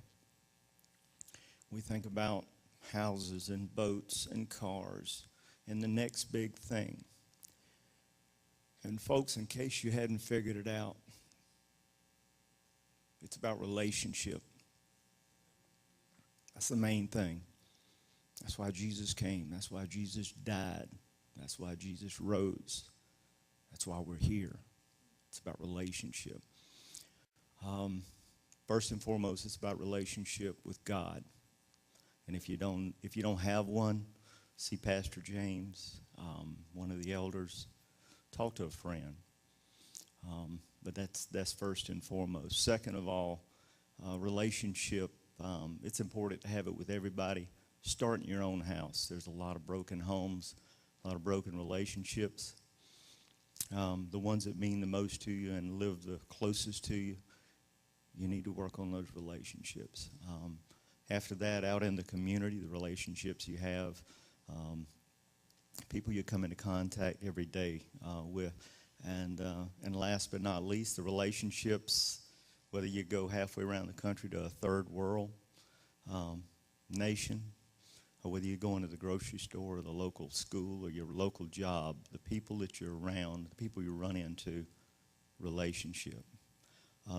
we think about houses and boats and cars and the next big thing. And folks, in case you hadn't figured it out, it's about relationship. That's the main thing. That's why Jesus came. That's why Jesus died. That's why Jesus rose. That's why we're here. It's about relationship. First and foremost, it's about relationship with God. And if you don't have one, see Pastor James, one of the elders. Talk to a friend. But that's first and foremost. Second of all, relationship. It's important to have it with everybody. Start in your own house. There's a lot of broken homes, a lot of broken relationships. The ones that mean the most to you and live the closest to you, you need to work on those relationships. After that, out in the community, the relationships you have, people you come into contact every day with. And last but not least, the relationships, whether you go halfway around the country to a third world nation, or whether you go into the grocery store or the local school or your local job, the people that you're around, the people you run into, relationship.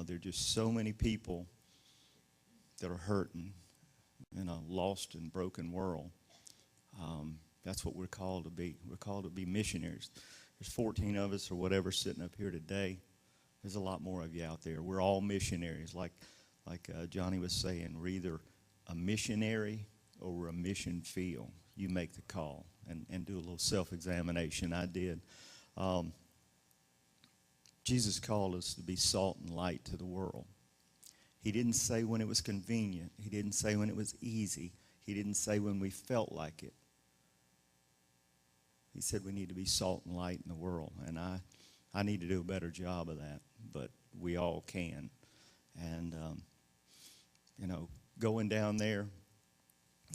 There are just so many people that are hurting in a lost and broken world. That's what we're called to be. We're called to be missionaries. There's 14 of us or whatever sitting up here today. There's a lot more of you out there. We're all missionaries. Like Johnny was saying, we're either a missionary or we're a mission field. You make the call and do a little self-examination. I did. Jesus called us to be salt and light to the world. He didn't say when it was convenient. He didn't say when it was easy. He didn't say when we felt like it. He said we need to be salt and light in the world, and I need to do a better job of that, but we all can. And, going down there,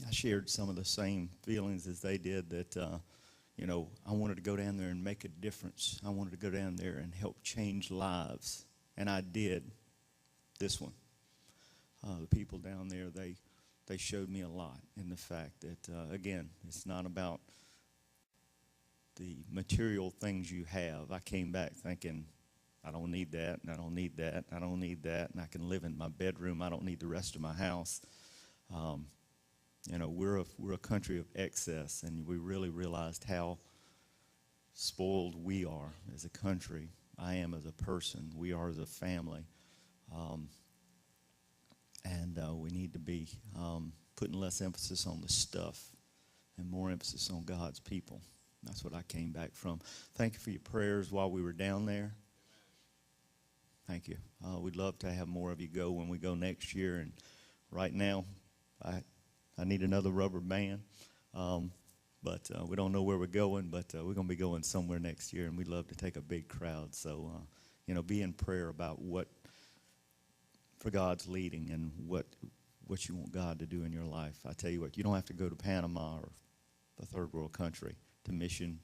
I shared some of the same feelings as they did that, I wanted to go down there and make a difference. I wanted to go down there and help change lives, and I did. this one. The people down there, they showed me a lot in the fact that, again, it's not about the material things you have. I came back thinking, I don't need that, and I don't need that, and I don't need that, and I can live in my bedroom. I don't need the rest of my house. You know, we're a country of excess, and we really realized how spoiled we are as a country. I am as a person. We are as a family. And we need to be putting less emphasis on the stuff and more emphasis on God's people. That's what I came back from. Thank you for your prayers while we were down there. Thank you. We'd love to have more of you go when we go next year. And right now, I need another rubber band. But we don't know where we're going, but we're going to be going somewhere next year, and we'd love to take a big crowd. So, you know, be in prayer about for God's leading and what you want God to do in your life. I tell you what, you don't have to go to Panama or a third world country to mission,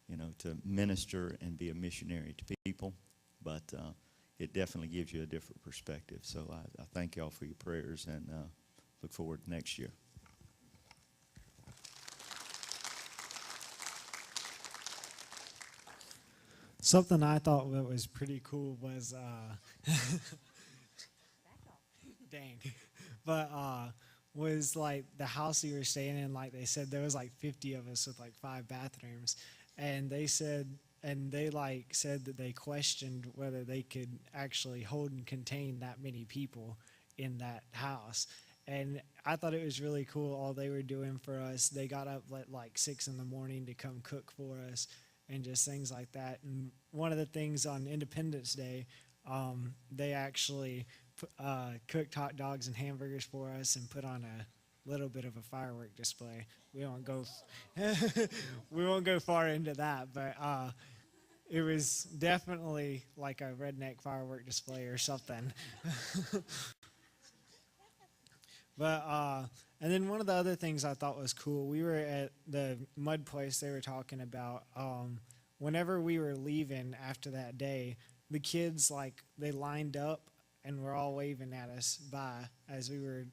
you know, to minister and be a missionary to people, but it definitely gives you a different perspective. So I thank y'all for your prayers and look forward to next year. Something I thought that was pretty cool was, dang, but was like the house you were staying in. Like they said, there was like 50 of us with like 5 bathrooms, and they said that they questioned whether they could actually hold and contain that many people in that house. And I thought it was really cool all they were doing for us. They got up at like 6 in the morning to come cook for us and just things like that. And one of the things on Independence Day, they actually cooked hot dogs and hamburgers for us and put on a little bit of a firework display. We won't go far into that, but it was definitely like a redneck firework display or something. But and then one of the other things I thought was cool, we were at the mud place they were talking about. Whenever we were leaving after that day, the kids, like, they lined up and were all waving at us bye as we were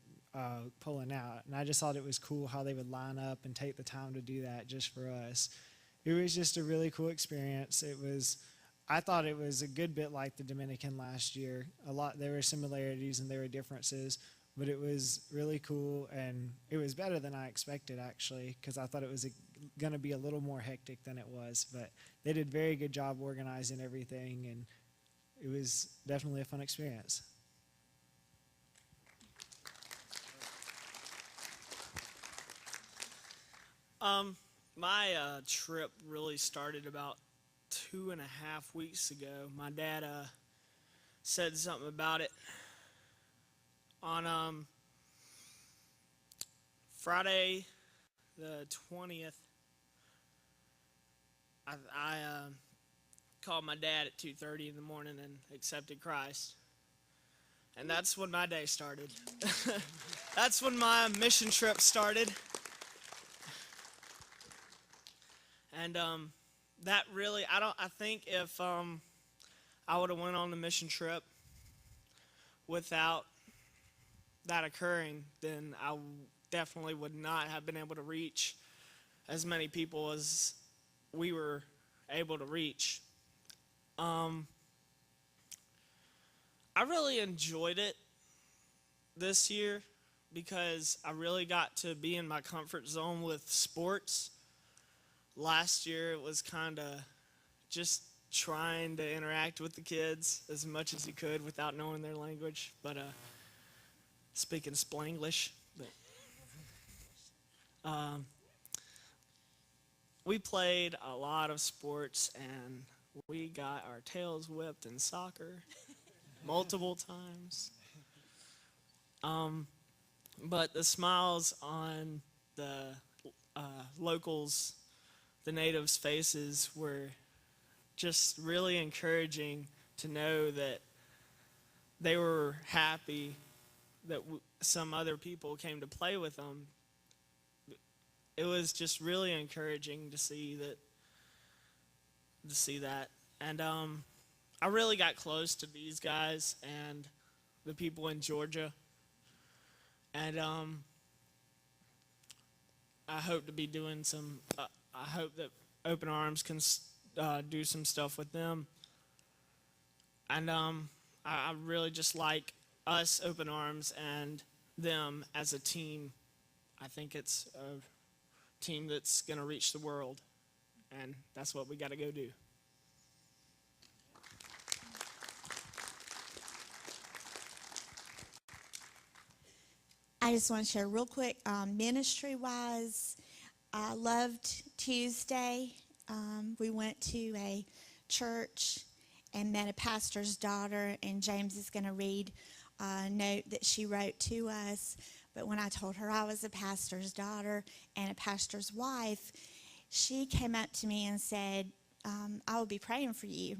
pulling out. And I just thought it was cool how they would line up and take the time to do that just for us. It was just a really cool experience. I thought it was a good bit like the Dominican last year. There were similarities and there were differences, but it was really cool, and it was better than I expected, actually, because I thought it was going to be a little more hectic than it was. But they did a very good job organizing everything, and it was definitely a fun experience. My trip really started about 2.5 weeks ago. My dad said something about it on Friday the 20th. I called my dad at 2:30 in the morning and accepted Christ. And that's when my day started. That's when my mission trip started. And that really, I think if I would have went on the mission trip without that occurring, then I definitely would not have been able to reach as many people as we were able to reach. I really enjoyed it this year because I really got to be in my comfort zone with sports. Last year it was kind of just trying to interact with the kids as much as you could without knowing their language, but speaking Splanglish. But we played a lot of sports, and we got our tails whipped in soccer multiple times. But the smiles on the locals, the natives' faces, were just really encouraging to know that they were happy that some other people came to play with them. It was just really encouraging to see that. And I really got close to these guys, and the people in Georgia. And I hope to be doing some, I hope that Open Arms can do some stuff with them. And I really just like us, Open Arms, and them as a team. I think it's a team that's going to reach the world, and that's what we got to go do. I just want to share real quick, ministry-wise, I loved Tuesday. We went to a church and met a pastor's daughter, and James is going to read a note that she wrote to us. But when I told her I was a pastor's daughter and a pastor's wife, she came up to me and said, I will be praying for you.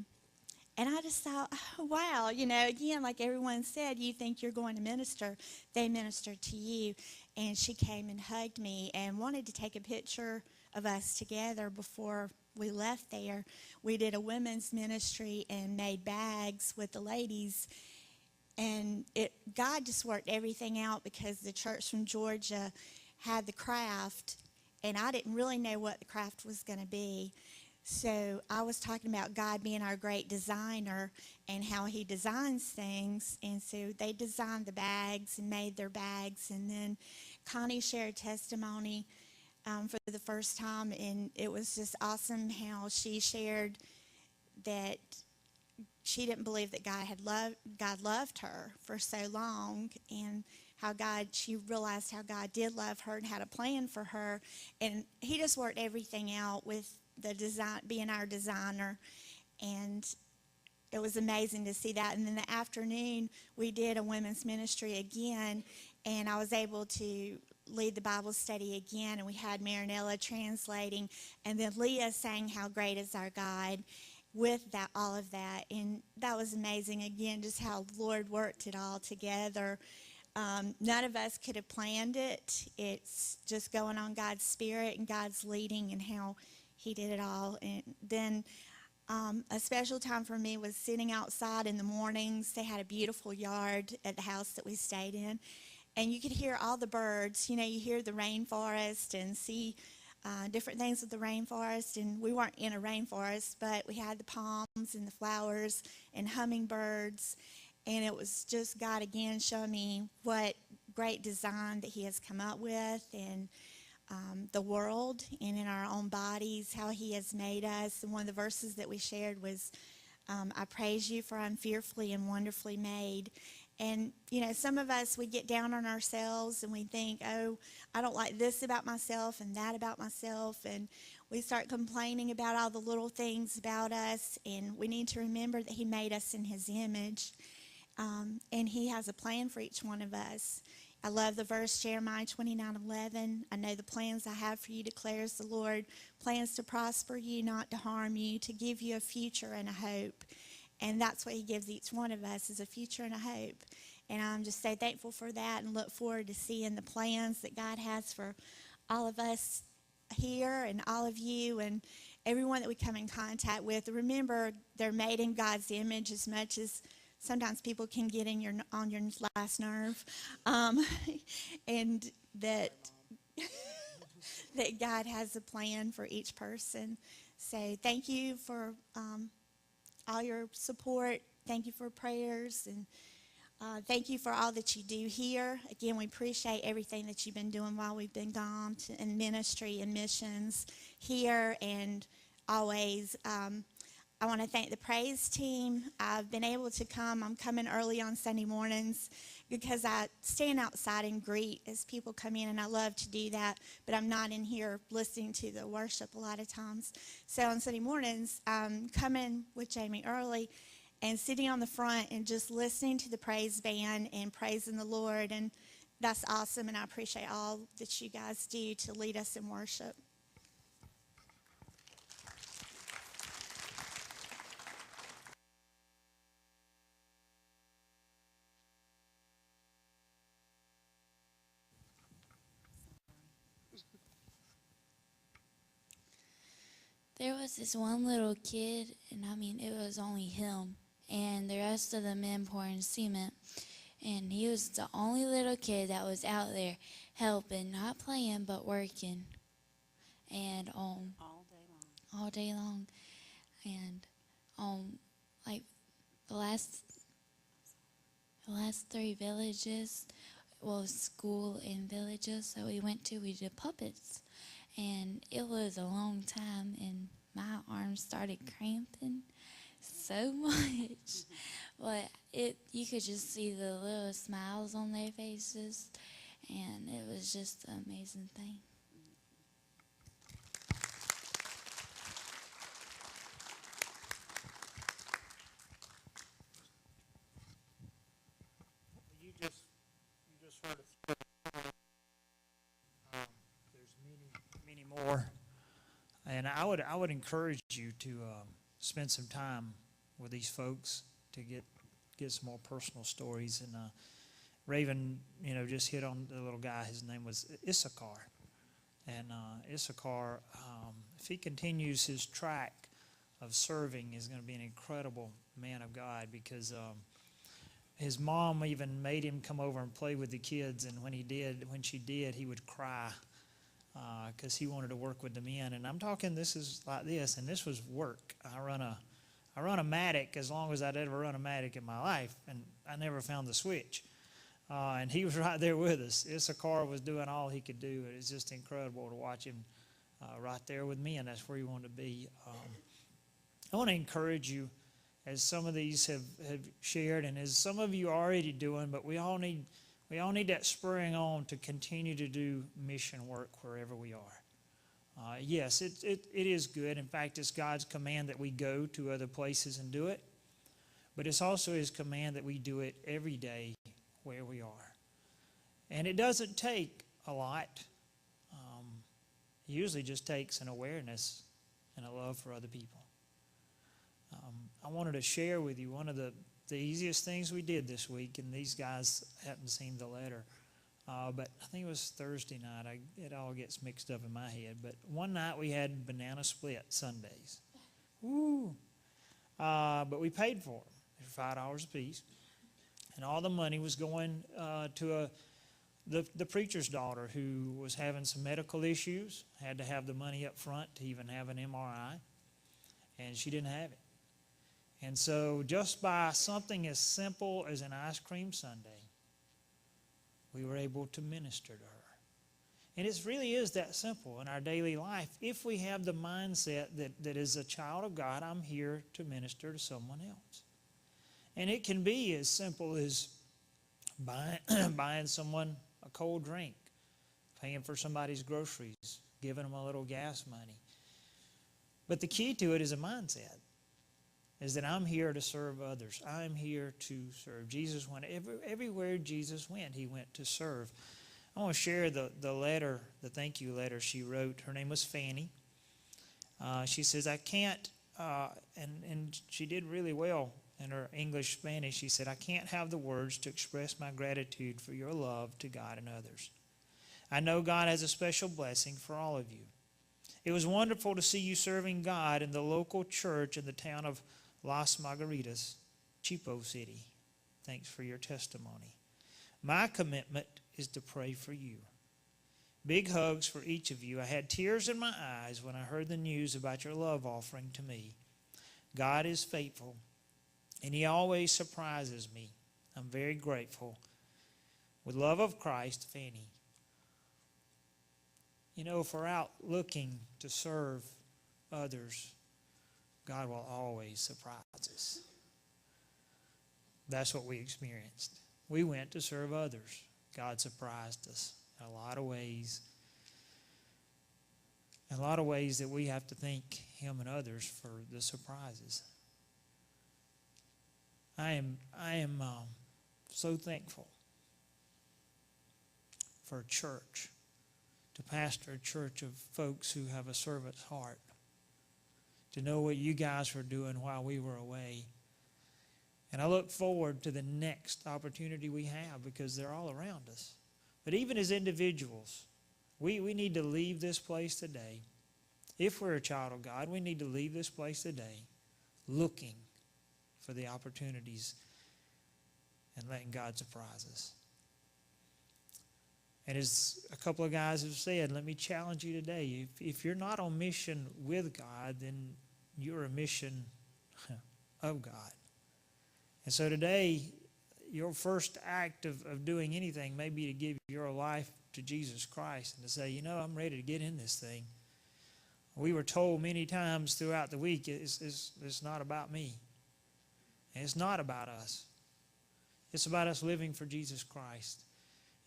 And I just thought, oh, wow, again, like everyone said, you think you're going to minister. They ministered to you. And she came and hugged me and wanted to take a picture of us together before we left there. We did a women's ministry and made bags with the ladies. And God just worked everything out because the church from Georgia had the craft, and I didn't really know what the craft was going to be. So I was talking about God being our great designer and how he designs things. And so they designed the bags and made their bags. And then Connie shared testimony for the first time, and it was just awesome how she shared that she didn't believe that God loved her for so long, and how she realized how God did love her and had a plan for her. And he just worked everything out with the design, being our designer. And it was amazing to see that. And then the afternoon, we did a women's ministry again, and I was able to lead the Bible study again, and we had Marinella translating, and then Leah sang How Great Is Our God with that, all of that. And that was amazing, again, just how the Lord worked it all together. None of us could have planned it. It's just going on God's Spirit and God's leading and how he did it all. And then a special time for me was sitting outside in the mornings. They had a beautiful yard at the house that we stayed in, and you could hear all the birds. You hear the rainforest and see different things with the rainforest. And we weren't in a rainforest, but we had the palms and the flowers and hummingbirds. And it was just God again showing me what great design that he has come up with in the world and in our own bodies, how he has made us. And one of the verses that we shared was, I praise you for I'm fearfully and wonderfully made. And, some of us, we get down on ourselves and we think, oh, I don't like this about myself and that about myself. And we start complaining about all the little things about us. And we need to remember that he made us in his image. And he has a plan for each one of us. I love the verse, Jeremiah 29:11. I know the plans I have for you, declares the Lord. Plans to prosper you, not to harm you, to give you a future and a hope. And that's what he gives each one of us, is a future and a hope. And I'm just so thankful for that and look forward to seeing the plans that God has for all of us here and all of you and everyone that we come in contact with. Remember, they're made in God's image as much as sometimes people can get on your last nerve. And that that God has a plan for each person. So thank you for all your support. Thank you for prayers, and thank you for all that you do here. Again, we appreciate everything that you've been doing while we've been gone in ministry and missions here and always. I want to thank the praise team. I've been able to come. I'm coming early on Sunday mornings because I stand outside and greet as people come in, and I love to do that, but I'm not in here listening to the worship a lot of times. So on Sunday mornings, I'm coming with Jamie early and sitting on the front and just listening to the praise band and praising the Lord, and that's awesome, and I appreciate all that you guys do to lead us in worship. There was this one little kid, and it was only him, and the rest of the men pouring cement. And he was the only little kid that was out there helping, not playing, but working. And all day long. And like the last 3 villages, well, school and villages that we went to, we did puppets. And it was a long time, and my arms started cramping so much. But you could just see the little smiles on their faces, and it was just an amazing thing. You just heard it. There's many more, and I would encourage you to spend some time with these folks to get some more personal stories. And Raven, just hit on the little guy. His name was Issachar, and Issachar, if he continues his track of serving, is going to be an incredible man of God, because his mom even made him come over and play with the kids, and when she did, he would cry because he wanted to work with the men. And I'm talking, this is like this, and this was work. I run a Matic as long as I'd ever run a Matic in my life, and I never found the switch. And he was right there with us. Issachar was doing all he could do. It was just incredible to watch him right there with me, and that's where he wanted to be. I want to encourage you, as some of these have shared, and as some of you are already doing, but we all need that spurring on to continue to do mission work wherever we are. Yes, it is good. In fact, it's God's command that we go to other places and do it, but it's also His command that we do it every day where we are. And it doesn't take a lot. It usually just takes an awareness and a love for other people. I wanted to share with you one of the easiest things we did this week, and these guys hadn't seen the letter, but I think it was Thursday night. It all gets mixed up in my head. But one night we had banana split Sundays. Woo! But we paid for them. They were $5 a piece, and all the money was going to the preacher's daughter, who was having some medical issues, had to have the money up front to even have an MRI, and she didn't have it. And so just by something as simple as an ice cream sundae, we were able to minister to her. And it really is that simple in our daily life. If we have the mindset that as a child of God, I'm here to minister to someone else. And it can be as simple as buying someone a cold drink, paying for somebody's groceries, giving them a little gas money. But the key to it is a mindset. Is that I'm here to serve others. I'm here to serve. Jesus went everywhere Jesus went, He went to serve. I want to share the letter, the thank you letter she wrote. Her name was Fanny. She says, I can't, and she did really well in her English Spanish. She said, I can't have the words to express my gratitude for your love to God and others. I know God has a special blessing for all of you. It was wonderful to see you serving God in the local church in the town of Las Margaritas, Chipo City. Thanks for your testimony. My commitment is to pray for you. Big hugs for each of you. I had tears in my eyes when I heard the news about your love offering to me. God is faithful, and He always surprises me. I'm very grateful. With love of Christ, Fanny. If we're out looking to serve others, God will always surprise us. That's what we experienced. We went to serve others. God surprised us in a lot of ways. In a lot of ways that we have to thank Him and others for the surprises. I am so thankful for a church, to pastor a church of folks who have a servant's heart, to know what you guys were doing while we were away. And I look forward to the next opportunity we have, because they're all around us. But even as individuals, we need to leave this place today. If we're a child of God, we need to leave this place today looking for the opportunities and letting God surprise us. And as a couple of guys have said, let me challenge you today. If you're not on mission with God, then you're a mission of God. And so today, your first act of doing anything may be to give your life to Jesus Christ and to say, I'm ready to get in this thing. We were told many times throughout the week, it's not about me. And it's not about us. It's about us living for Jesus Christ.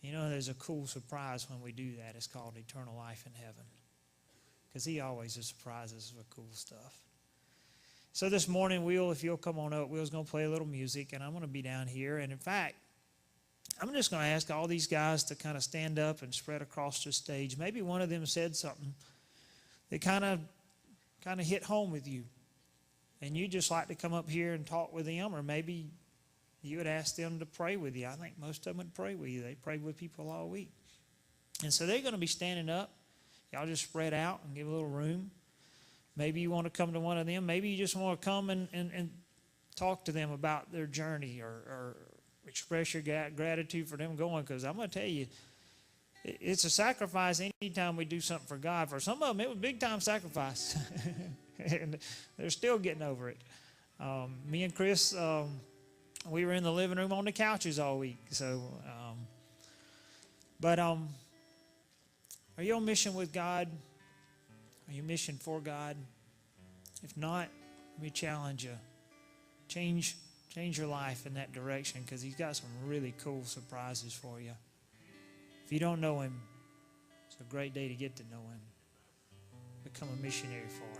There's a cool surprise when we do that. It's called eternal life in heaven. Because he always surprises us with cool stuff. So this morning, Will, if you'll come on up, Will's going to play a little music, and I'm going to be down here. And in fact, I'm just going to ask all these guys to kind of stand up and spread across the stage. Maybe one of them said something that kind of hit home with you. And you'd just like to come up here and talk with them, or maybe you would ask them to pray with you. I think most of them would pray with you. They prayed with people all week. And so they're going to be standing up. Y'all just spread out and give a little room. Maybe you want to come to one of them. Maybe you just want to come and talk to them about their journey, or express your gratitude for them going. Because I'm going to tell you, it's a sacrifice anytime we do something for God. For some of them, it was a big-time sacrifice. And they're still getting over it. Me and Chris, we were in the living room on the couches all week. So, are you on mission with God? Are you mission for God? If not, let me challenge you. Change your life in that direction, because he's got some really cool surprises for you. If you don't know him, it's a great day to get to know him. Become a missionary for him.